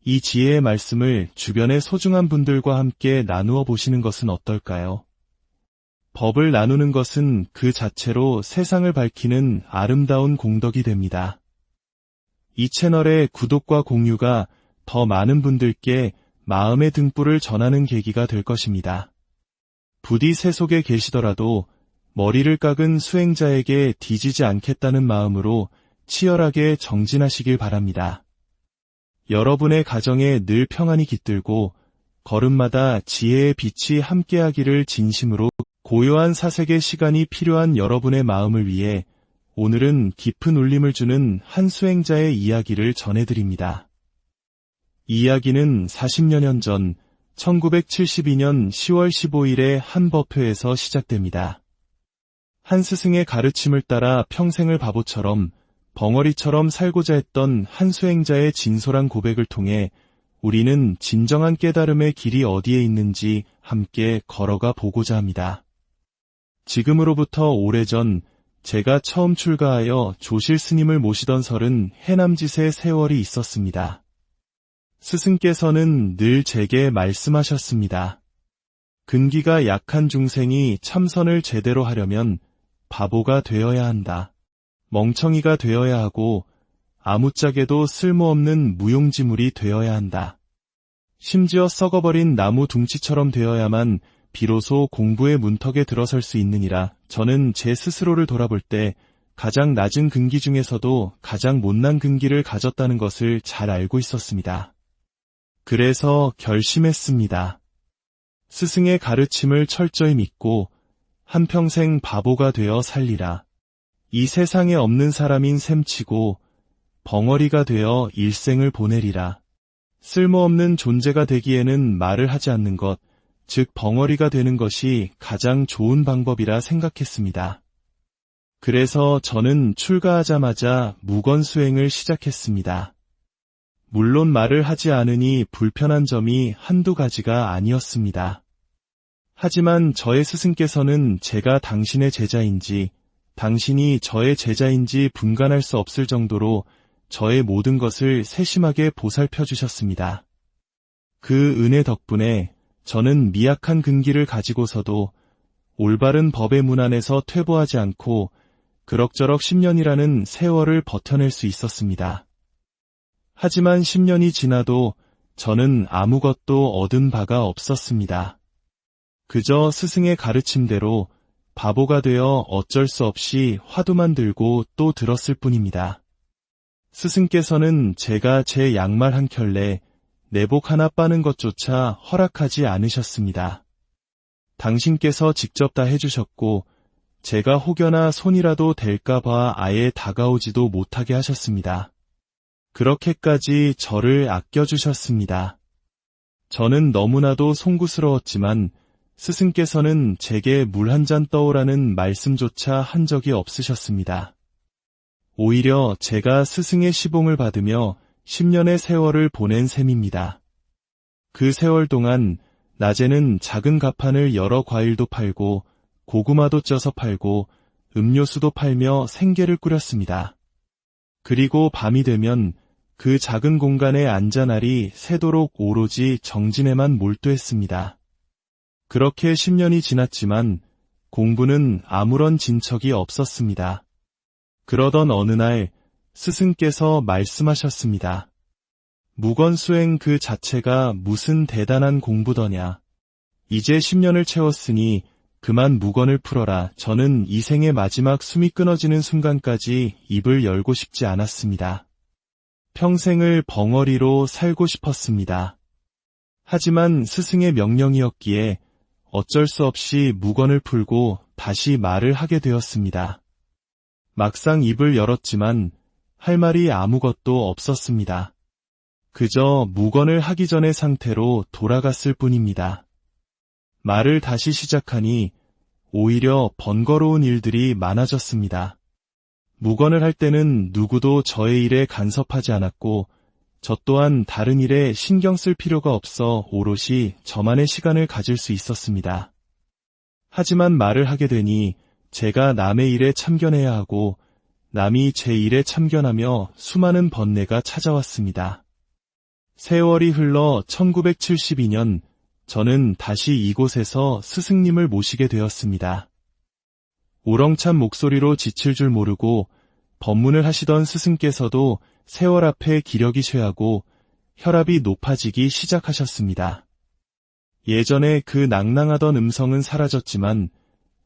이 지혜의 말씀을 주변의 소중한 분들과 함께 나누어 보시는 것은 어떨까요? 법을 나누는 것은 그 자체로 세상을 밝히는 아름다운 공덕이 됩니다. 이 채널의 구독과 공유가 더 많은 분들께 마음의 등불을 전하는 계기가 될 것입니다. 부디 세속에 계시더라도 머리를 깎은 수행자에게 뒤지지 않겠다는 마음으로 치열하게 정진하시길 바랍니다. 여러분의 가정에 늘 평안이 깃들고 걸음마다 지혜의 빛이 함께하기를 진심으로 고요한 사색의 시간이 필요한 여러분의 마음을 위해 오늘은 깊은 울림을 주는 한 수행자의 이야기를 전해드립니다. 이야기는 40여 년 전 1972년 10월 15일에 한 법회에서 시작됩니다. 한 스승의 가르침을 따라 평생을 바보처럼 벙어리처럼 살고자 했던 한 수행자의 진솔한 고백을 통해 우리는 진정한 깨달음의 길이 어디에 있는지 함께 걸어가 보고자 합니다. 지금으로부터 오래전 제가 처음 출가하여 조실 스님을 모시던 설은 해남짓의 세월이 있었습니다. 스승께서는 늘 제게 말씀하셨습니다. 근기가 약한 중생이 참선을 제대로 하려면 바보가 되어야 한다. 멍청이가 되어야 하고 아무짝에도 쓸모없는 무용지물이 되어야 한다. 심지어 썩어버린 나무 둥치처럼 되어야만 비로소 공부의 문턱에 들어설 수 있느니라. 저는 제 스스로를 돌아볼 때 가장 낮은 근기 중에서도 가장 못난 근기를 가졌다는 것을 잘 알고 있었습니다. 그래서 결심했습니다. 스승의 가르침을 철저히 믿고 한평생 바보가 되어 살리라. 이 세상에 없는 사람인 셈치고 벙어리가 되어 일생을 보내리라. 쓸모없는 존재가 되기에는 말을 하지 않는 것, 즉 벙어리가 되는 것이 가장 좋은 방법이라 생각했습니다. 그래서 저는 출가하자마자 무건수행을 시작했습니다. 물론 말을 하지 않으니 불편한 점이 한두 가지가 아니었습니다. 하지만 저의 스승께서는 제가 당신의 제자인지 당신이 저의 제자인지 분간할 수 없을 정도로 저의 모든 것을 세심하게 보살펴 주셨습니다. 그 은혜 덕분에 저는 미약한 근기를 가지고서도 올바른 법의 문 안에서 퇴보하지 않고 그럭저럭 10년이라는 세월을 버텨낼 수 있었습니다. 하지만 10년이 지나도 저는 아무것도 얻은 바가 없었습니다. 그저 스승의 가르침대로 바보가 되어 어쩔 수 없이 화두만 들고 또 들었을 뿐입니다. 스승께서는 제가 제 양말 한 켤레, 내복 하나 빠는 것조차 허락하지 않으셨습니다. 당신께서 직접 다 해주셨고 제가 혹여나 손이라도 댈까봐 아예 다가오지도 못하게 하셨습니다. 그렇게까지 저를 아껴주셨습니다. 저는 너무나도 송구스러웠지만 스승께서는 제게 물 한 잔 떠오라는 말씀조차 한 적이 없으셨습니다. 오히려 제가 스승의 시봉을 받으며 10년의 세월을 보낸 셈입니다. 그 세월 동안 낮에는 작은 가판을 열어 과일도 팔고 고구마도 쪄서 팔고 음료수도 팔며 생계를 꾸렸습니다. 그리고 밤이 되면 그 작은 공간에 앉아 날이 새도록 오로지 정진에만 몰두했습니다. 그렇게 10년이 지났지만 공부는 아무런 진척이 없었습니다. 그러던 어느 날 스승께서 말씀하셨습니다. 무건수행 그 자체가 무슨 대단한 공부더냐. 이제 10년을 채웠으니 그만 무건을 풀어라. 저는 이 생의 마지막 숨이 끊어지는 순간까지 입을 열고 싶지 않았습니다. 평생을 벙어리로 살고 싶었습니다. 하지만 스승의 명령이었기에 어쩔 수 없이 무건을 풀고 다시 말을 하게 되었습니다. 막상 입을 열었지만 할 말이 아무것도 없었습니다. 그저 무건을 하기 전의 상태로 돌아갔을 뿐입니다. 말을 다시 시작하니 오히려 번거로운 일들이 많아졌습니다. 무건을 할 때는 누구도 저의 일에 간섭하지 않았고 저 또한 다른 일에 신경 쓸 필요가 없어 오롯이 저만의 시간을 가질 수 있었습니다. 하지만 말을 하게 되니 제가 남의 일에 참견해야 하고 남이 제 일에 참견하며 수많은 번뇌가 찾아왔습니다. 세월이 흘러 1972년 저는 다시 이곳에서 스승님을 모시게 되었습니다. 우렁찬 목소리로 지칠 줄 모르고 법문을 하시던 스승께서도 세월 앞에 기력이 쇠하고 혈압이 높아지기 시작하셨습니다. 예전에 그 낭낭하던 음성은 사라졌지만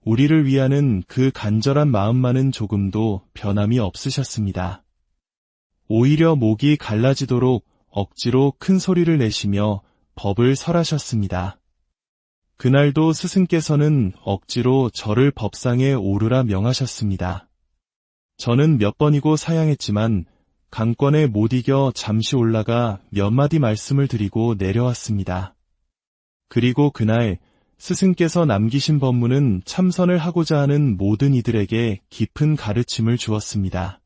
우리를 위하는 그 간절한 마음만은 조금도 변함이 없으셨습니다. 오히려 목이 갈라지도록 억지로 큰 소리를 내시며 법을 설하셨습니다. 그날도 스승께서는 억지로 저를 법상에 오르라 명하셨습니다. 저는 몇 번이고 사양했지만 강권에 못 이겨 잠시 올라가 몇 마디 말씀을 드리고 내려왔습니다. 그리고 그날 스승께서 남기신 법문은 참선을 하고자 하는 모든 이들에게 깊은 가르침을 주었습니다.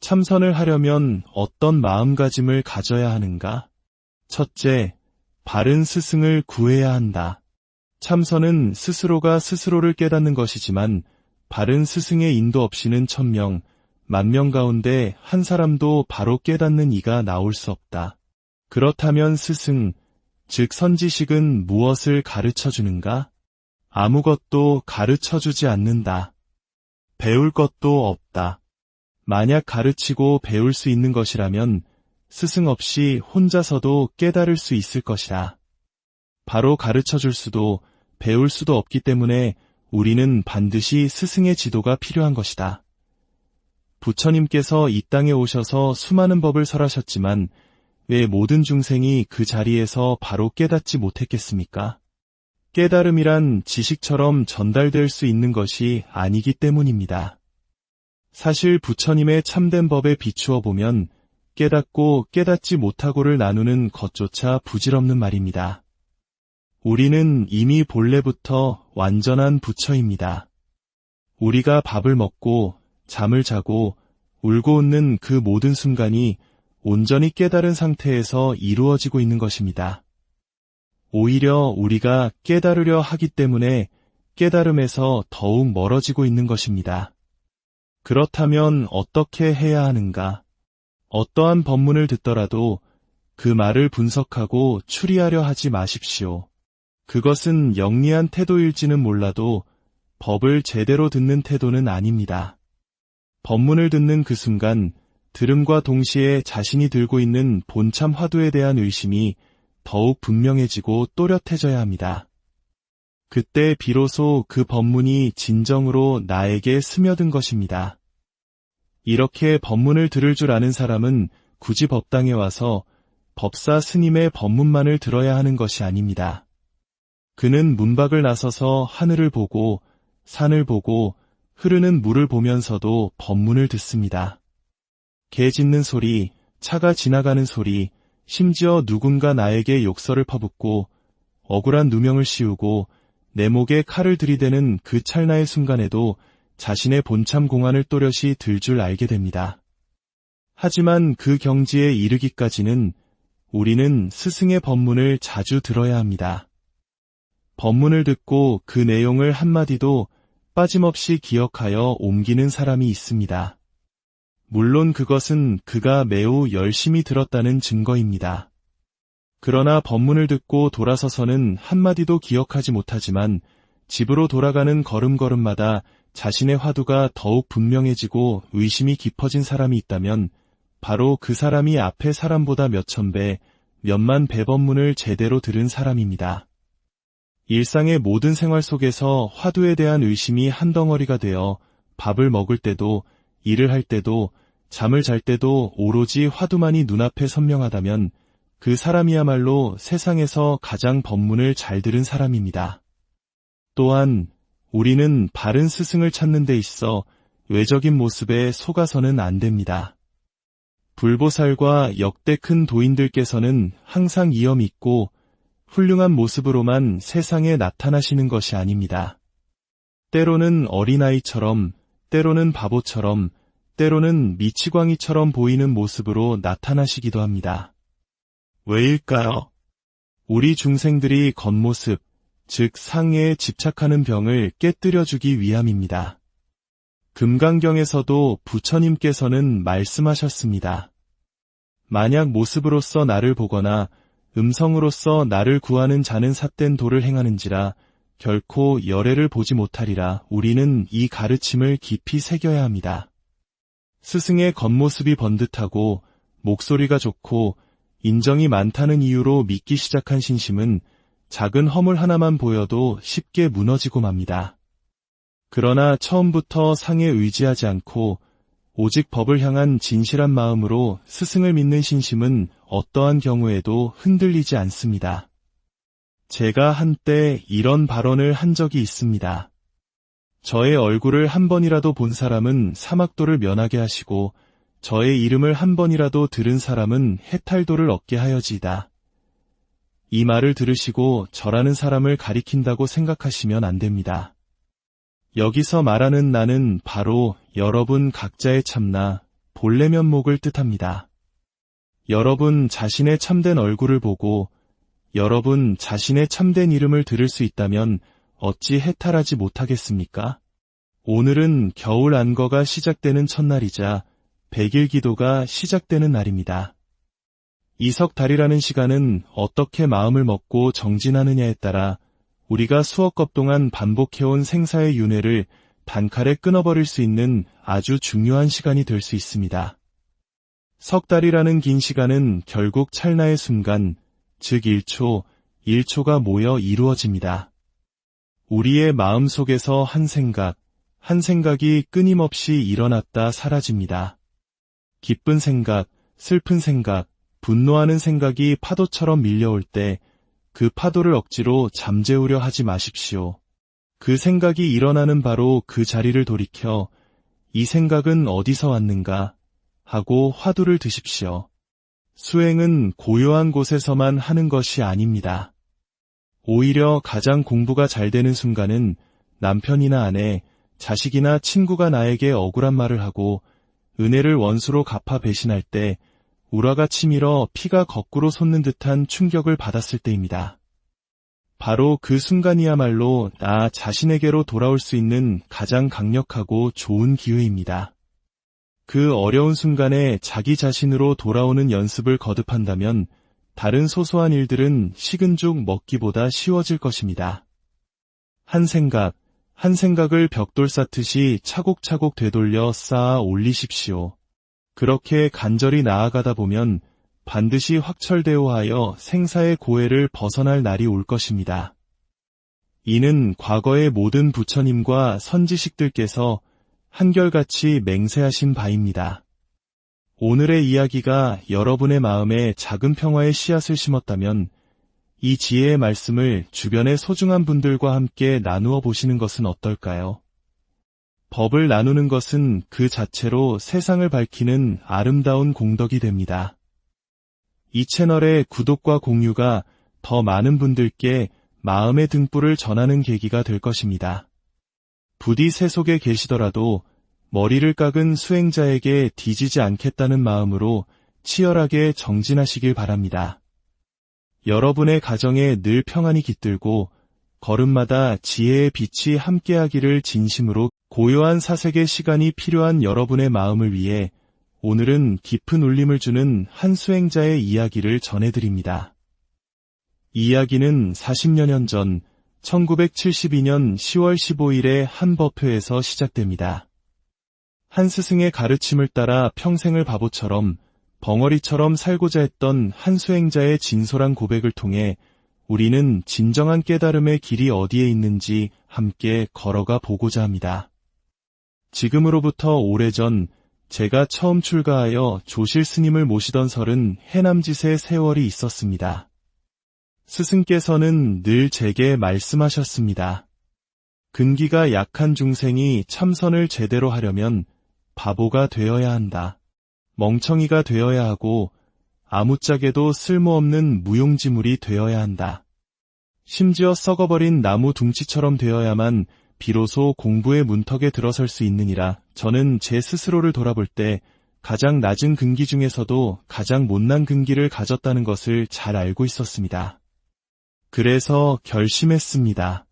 참선을 하려면 어떤 마음가짐을 가져야 하는가? 첫째, 바른 스승을 구해야 한다. 참선은 스스로가 스스로를 깨닫는 것이지만 바른 스승의 인도 없이는 1000명, 10,000명 가운데 한 사람도 바로 깨닫는 이가 나올 수 없다. 그렇다면 스승, 즉 선지식은 무엇을 가르쳐주는가? 아무것도 가르쳐주지 않는다. 배울 것도 없다. 만약 가르치고 배울 수 있는 것이라면 스승 없이 혼자서도 깨달을 수 있을 것이다. 바로 가르쳐 줄 수도 배울 수도 없기 때문에 우리는 반드시 스승의 지도가 필요한 것이다. 부처님께서 이 땅에 오셔서 수많은 법을 설하셨지만 왜 모든 중생이 그 자리에서 바로 깨닫지 못했겠습니까? 깨달음이란 지식처럼 전달될 수 있는 것이 아니기 때문입니다. 사실 부처님의 참된 법에 비추어 보면 깨닫고 깨닫지 못하고를 나누는 것조차 부질없는 말입니다. 우리는 이미 본래부터 완전한 부처입니다. 우리가 밥을 먹고 잠을 자고 울고 웃는 그 모든 순간이 온전히 깨달은 상태에서 이루어지고 있는 것입니다. 오히려 우리가 깨달으려 하기 때문에 깨달음에서 더욱 멀어지고 있는 것입니다. 그렇다면 어떻게 해야 하는가? 어떠한 법문을 듣더라도 그 말을 분석하고 추리하려 하지 마십시오. 그것은 영리한 태도일지는 몰라도 법을 제대로 듣는 태도는 아닙니다. 법문을 듣는 그 순간 들음과 동시에 자신이 들고 있는 본참 화두에 대한 의심이 더욱 분명해지고 또렷해져야 합니다. 그때 비로소 그 법문이 진정으로 나에게 스며든 것입니다. 이렇게 법문을 들을 줄 아는 사람은 굳이 법당에 와서 법사 스님의 법문만을 들어야 하는 것이 아닙니다. 그는 문밖을 나서서 하늘을 보고 산을 보고 흐르는 물을 보면서도 법문을 듣습니다. 개 짖는 소리, 차가 지나가는 소리, 심지어 누군가 나에게 욕설을 퍼붓고 억울한 누명을 씌우고 내 목에 칼을 들이대는 그 찰나의 순간에도 자신의 본참 공안을 또렷이 들 줄 알게 됩니다. 하지만 그 경지에 이르기까지는 우리는 스승의 법문을 자주 들어야 합니다. 법문을 듣고 그 내용을 한마디도 빠짐없이 기억하여 옮기는 사람이 있습니다. 물론 그것은 그가 매우 열심히 들었다는 증거입니다. 그러나 법문을 듣고 돌아서서는 한마디도 기억하지 못하지만 집으로 돌아가는 걸음걸음마다 자신의 화두가 더욱 분명해지고 의심이 깊어진 사람이 있다면 바로 그 사람이 앞의 사람보다 몇천 배, 몇만 배 법문을 제대로 들은 사람입니다. 일상의 모든 생활 속에서 화두에 대한 의심이 한 덩어리가 되어 밥을 먹을 때도, 일을 할 때도, 잠을 잘 때도 오로지 화두만이 눈앞에 선명하다면 그 사람이야말로 세상에서 가장 법문을 잘 들은 사람입니다. 또한 우리는 바른 스승을 찾는 데 있어 외적인 모습에 속아서는 안 됩니다. 불보살과 역대 큰 도인들께서는 항상 이엄 있고 훌륭한 모습으로만 세상에 나타나시는 것이 아닙니다. 때로는 어린아이처럼, 때로는 바보처럼, 때로는 미치광이처럼 보이는 모습으로 나타나시기도 합니다. 왜일까요? 우리 중생들이 겉모습, 즉 상해에 집착하는 병을 깨뜨려주기 위함입니다. 금강경에서도 부처님께서는 말씀하셨습니다. 만약 모습으로서 나를 보거나 음성으로서 나를 구하는 자는 삿된 도를 행하는지라 결코 열애를 보지 못하리라. 우리는 이 가르침을 깊이 새겨야 합니다. 스승의 겉모습이 번듯하고 목소리가 좋고 인정이 많다는 이유로 믿기 시작한 신심은 작은 허물 하나만 보여도 쉽게 무너지고 맙니다. 그러나 처음부터 상에 의지하지 않고 오직 법을 향한 진실한 마음으로 스승을 믿는 신심은 어떠한 경우에도 흔들리지 않습니다. 제가 한때 이런 발언을 한 적이 있습니다. 저의 얼굴을 한 번이라도 본 사람은 사막도를 면하게 하시고 저의 이름을 한 번이라도 들은 사람은 해탈도를 얻게 하여지이다. 이 말을 들으시고 저라는 사람을 가리킨다고 생각하시면 안 됩니다. 여기서 말하는 나는 바로 여러분 각자의 참나, 본래 면목을 뜻합니다. 여러분 자신의 참된 얼굴을 보고 여러분 자신의 참된 이름을 들을 수 있다면 어찌 해탈하지 못하겠습니까? 오늘은 겨울 안거가 시작되는 첫날이자 백일 기도가 시작되는 날입니다. 이석달이라는 시간은 어떻게 마음을 먹고 정진하느냐에 따라 우리가 수억 겁 동안 반복해온 생사의 윤회를 단칼에 끊어버릴 수 있는 아주 중요한 시간이 될 수 있습니다. 석 달이라는 긴 시간은 결국 찰나의 순간, 즉 1초, 1초가 모여 이루어집니다. 우리의 마음 속에서 한 생각이 끊임없이 일어났다 사라집니다. 기쁜 생각, 슬픈 생각, 분노하는 생각이 파도처럼 밀려올 때 그 파도를 억지로 잠재우려 하지 마십시오. 그 생각이 일어나는 바로 그 자리를 돌이켜 이 생각은 어디서 왔는가 하고 화두를 드십시오. 수행은 고요한 곳에서만 하는 것이 아닙니다. 오히려 가장 공부가 잘 되는 순간은 남편이나 아내, 자식이나 친구가 나에게 억울한 말을 하고 은혜를 원수로 갚아 배신할 때 우라가 치밀어 피가 거꾸로 솟는 듯한 충격을 받았을 때입니다. 바로 그 순간이야말로 나 자신에게로 돌아올 수 있는 가장 강력하고 좋은 기회입니다. 그 어려운 순간에 자기 자신으로 돌아오는 연습을 거듭한다면 다른 소소한 일들은 식은 죽 먹기보다 쉬워질 것입니다. 한 생각을 벽돌 쌓듯이 차곡차곡 되돌려 쌓아 올리십시오. 그렇게 간절히 나아가다 보면 반드시 확철대오하여 생사의 고해를 벗어날 날이 올 것입니다. 이는 과거의 모든 부처님과 선지식들께서 한결같이 맹세하신 바입니다. 오늘의 이야기가 여러분의 마음에 작은 평화의 씨앗을 심었다면 이 지혜의 말씀을 주변의 소중한 분들과 함께 나누어 보시는 것은 어떨까요? 법을 나누는 것은 그 자체로 세상을 밝히는 아름다운 공덕이 됩니다. 이 채널의 구독과 공유가 더 많은 분들께 마음의 등불을 전하는 계기가 될 것입니다. 부디 세속에 계시더라도 머리를 깎은 수행자에게 뒤지지 않겠다는 마음으로 치열하게 정진하시길 바랍니다. 여러분의 가정에 늘 평안이 깃들고 걸음마다 지혜의 빛이 함께하기를 진심으로 고요한 사색의 시간이 필요한 여러분의 마음을 위해 오늘은 깊은 울림을 주는 한 수행자의 이야기를 전해드립니다. 이 이야기는 40여 전 1972년 10월 15일에 한 법회에서 시작됩니다. 한 스승의 가르침을 따라 평생을 바보처럼 벙어리처럼 살고자 했던 한 수행자의 진솔한 고백을 통해 우리는 진정한 깨달음의 길이 어디에 있는지 함께 걸어가 보고자 합니다. 지금으로부터 오래전 제가 처음 출가하여 조실 스님을 모시던 설은 해남짓의 세월이 있었습니다. 스승께서는 늘 제게 말씀하셨습니다. 근기가 약한 중생이 참선을 제대로 하려면 바보가 되어야 한다. 멍청이가 되어야 하고 아무짝에도 쓸모없는 무용지물이 되어야 한다. 심지어 썩어버린 나무 둥치처럼 되어야만 비로소 공부의 문턱에 들어설 수 있느니라. 저는 제 스스로를 돌아볼 때 가장 낮은 근기 중에서도 가장 못난 근기를 가졌다는 것을 잘 알고 있었습니다. 그래서 결심했습니다.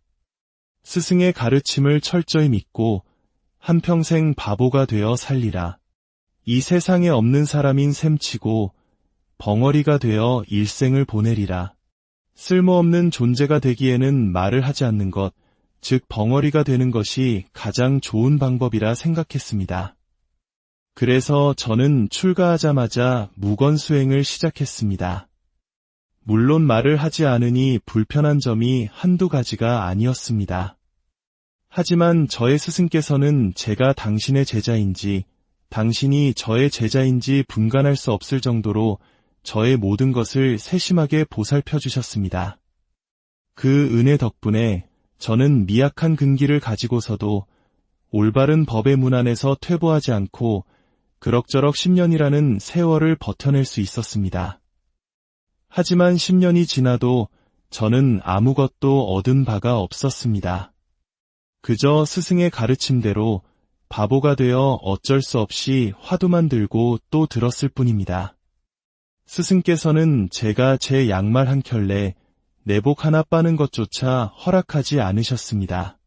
스승의 가르침을 철저히 믿고 한평생 바보가 되어 살리라. 이 세상에 없는 사람인 셈치고 벙어리가 되어 일생을 보내리라. 쓸모없는 존재가 되기에는 말을 하지 않는 것, 즉 벙어리가 되는 것이 가장 좋은 방법이라 생각했습니다. 그래서 저는 출가하자마자 무건수행을 시작했습니다. 물론 말을 하지 않으니 불편한 점이 한두 가지가 아니었습니다. 하지만 저의 스승께서는 제가 당신의 제자인지 당신이 저의 제자인지 분간할 수 없을 정도로 저의 모든 것을 세심하게 보살펴 주셨습니다. 그 은혜 덕분에 저는 미약한 근기를 가지고서도 올바른 법의 문 안에서 퇴보하지 않고 그럭저럭 10년이라는 세월을 버텨낼 수 있었습니다. 하지만 10년이 지나도 저는 아무것도 얻은 바가 없었습니다. 그저 스승의 가르침대로 바보가 되어 어쩔 수 없이 화두만 들고 또 들었을 뿐입니다. 스승께서는 제가 제 양말 한 켤레, 내복 하나 빠는 것조차 허락하지 않으셨습니다.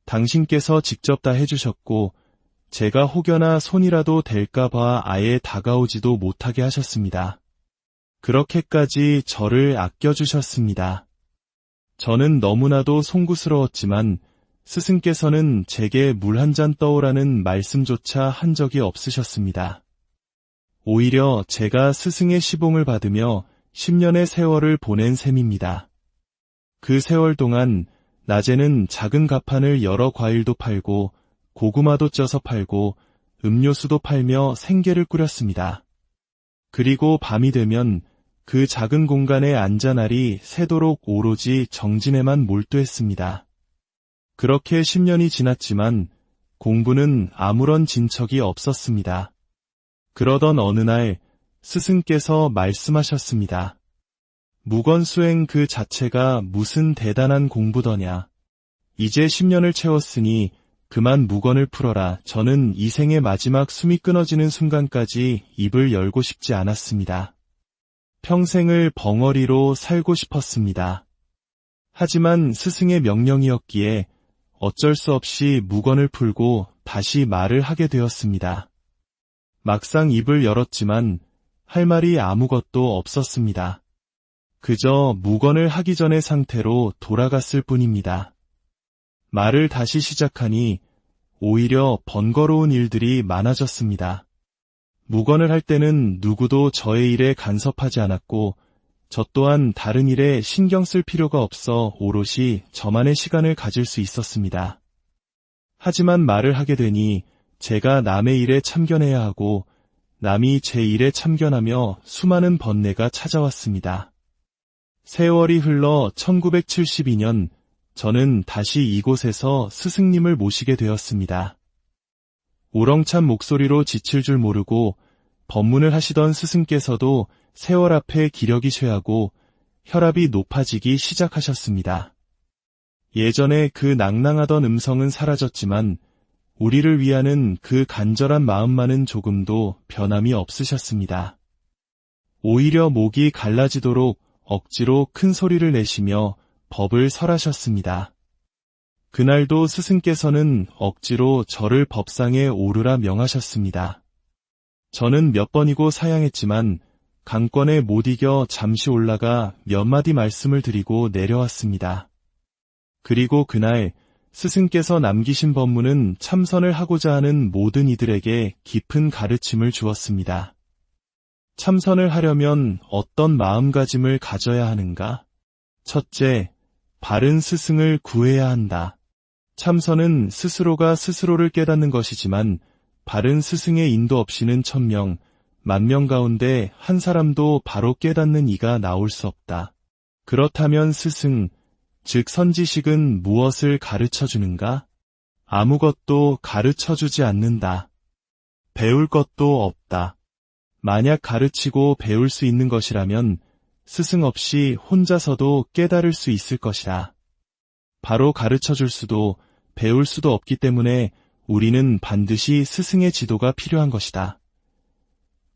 당신께서 직접 다 해주셨고 제가 혹여나 손이라도 댈까봐 아예 다가오지도 못하게 하셨습니다. 그렇게까지 저를 아껴주셨습니다. 저는 너무나도 송구스러웠지만 스승께서는 제게 물 한 잔 떠오라는 말씀조차 한 적이 없으셨습니다. 오히려 제가 스승의 시봉을 받으며 10년의 세월을 보낸 셈입니다. 그 세월 동안 낮에는 작은 가판을 열어 과일도 팔고 고구마도 쪄서 팔고 음료수도 팔며 생계를 꾸렸습니다. 그리고 밤이 되면 그 작은 공간에 앉아 날이 새도록 오로지 정진에만 몰두했습니다. 그렇게 10년이 지났지만 공부는 아무런 진척이 없었습니다. 그러던 어느 날 스승께서 말씀하셨습니다. 무건수행 그 자체가 무슨 대단한 공부더냐. 이제 10년을 채웠으니 그만 무건을 풀어라. 저는 이 생의 마지막 숨이 끊어지는 순간까지 입을 열고 싶지 않았습니다. 평생을 벙어리로 살고 싶었습니다. 하지만 스승의 명령이었기에 어쩔 수 없이 무건을 풀고 다시 말을 하게 되었습니다. 막상 입을 열었지만 할 말이 아무것도 없었습니다. 그저 무건을 하기 전의 상태로 돌아갔을 뿐입니다. 말을 다시 시작하니 오히려 번거로운 일들이 많아졌습니다. 무건을 할 때는 누구도 저의 일에 간섭하지 않았고 저 또한 다른 일에 신경 쓸 필요가 없어 오롯이 저만의 시간을 가질 수 있었습니다. 하지만 말을 하게 되니 제가 남의 일에 참견해야 하고 남이 제 일에 참견하며 수많은 번뇌가 찾아왔습니다. 세월이 흘러 1972년 저는 다시 이곳에서 스승님을 모시게 되었습니다. 우렁찬 목소리로 지칠 줄 모르고 법문을 하시던 스승께서도 세월 앞에 기력이 쇠하고 혈압이 높아지기 시작하셨습니다. 예전에 그 낭낭하던 음성은 사라졌지만 우리를 위하는 그 간절한 마음만은 조금도 변함이 없으셨습니다. 오히려 목이 갈라지도록 억지로 큰 소리를 내시며 법을 설하셨습니다. 그날도 스승께서는 억지로 저를 법상에 오르라 명하셨습니다. 저는 몇 번이고 사양했지만 강권에 못 이겨 잠시 올라가 몇 마디 말씀을 드리고 내려왔습니다. 그리고 그날 스승께서 남기신 법문은 참선을 하고자 하는 모든 이들에게 깊은 가르침을 주었습니다. 참선을 하려면 어떤 마음가짐을 가져야 하는가? 첫째, 바른 스승을 구해야 한다. 참선은 스스로가 스스로를 깨닫는 것이지만 바른 스승의 인도 없이는 1000명, 10,000명 가운데 한 사람도 바로 깨닫는 이가 나올 수 없다. 그렇다면 스승, 즉 선지식은 무엇을 가르쳐주는가? 아무것도 가르쳐주지 않는다. 배울 것도 없다. 만약 가르치고 배울 수 있는 것이라면 스승 없이 혼자서도 깨달을 수 있을 것이다. 바로 가르쳐줄 수도 배울 수도 없기 때문에 우리는 반드시 스승의 지도가 필요한 것이다.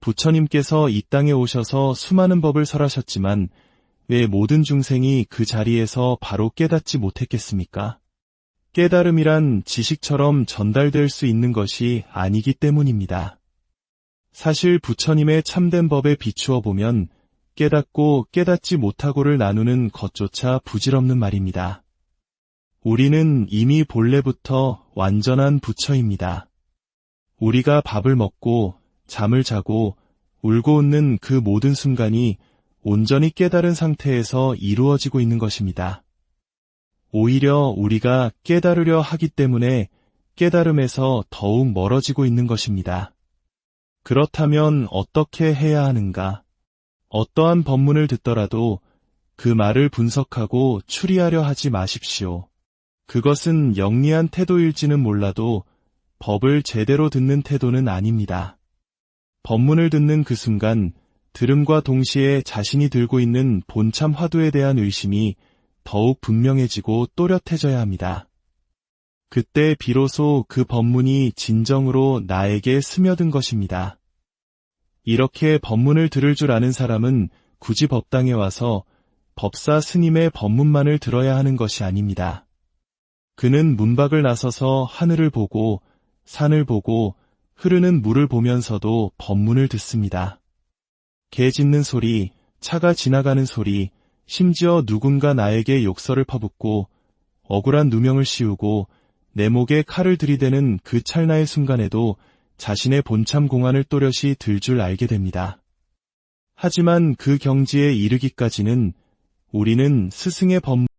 부처님께서 이 땅에 오셔서 수많은 법을 설하셨지만 왜 모든 중생이 그 자리에서 바로 깨닫지 못했겠습니까? 깨달음이란 지식처럼 전달될 수 있는 것이 아니기 때문입니다. 사실 부처님의 참된 법에 비추어 보면 깨닫고 깨닫지 못하고를 나누는 것조차 부질없는 말입니다. 우리는 이미 본래부터 완전한 부처입니다. 우리가 밥을 먹고 잠을 자고 울고 웃는 그 모든 순간이 온전히 깨달은 상태에서 이루어지고 있는 것입니다. 오히려 우리가 깨달으려 하기 때문에 깨달음에서 더욱 멀어지고 있는 것입니다. 그렇다면 어떻게 해야 하는가? 어떠한 법문을 듣더라도 그 말을 분석하고 추리하려 하지 마십시오. 그것은 영리한 태도일지는 몰라도 법을 제대로 듣는 태도는 아닙니다. 법문을 듣는 그 순간 들음과 동시에 자신이 들고 있는 본참 화두에 대한 의심이 더욱 분명해지고 또렷해져야 합니다. 그때 비로소 그 법문이 진정으로 나에게 스며든 것입니다. 이렇게 법문을 들을 줄 아는 사람은 굳이 법당에 와서 법사 스님의 법문만을 들어야 하는 것이 아닙니다. 그는 문밖을 나서서 하늘을 보고 산을 보고 흐르는 물을 보면서도 법문을 듣습니다. 개 짖는 소리, 차가 지나가는 소리, 심지어 누군가 나에게 욕설을 퍼붓고 억울한 누명을 씌우고 내 목에 칼을 들이대는 그 찰나의 순간에도 자신의 본참 공안을 또렷이 들 줄 알게 됩니다. 하지만 그 경지에 이르기까지는 우리는 스승의 법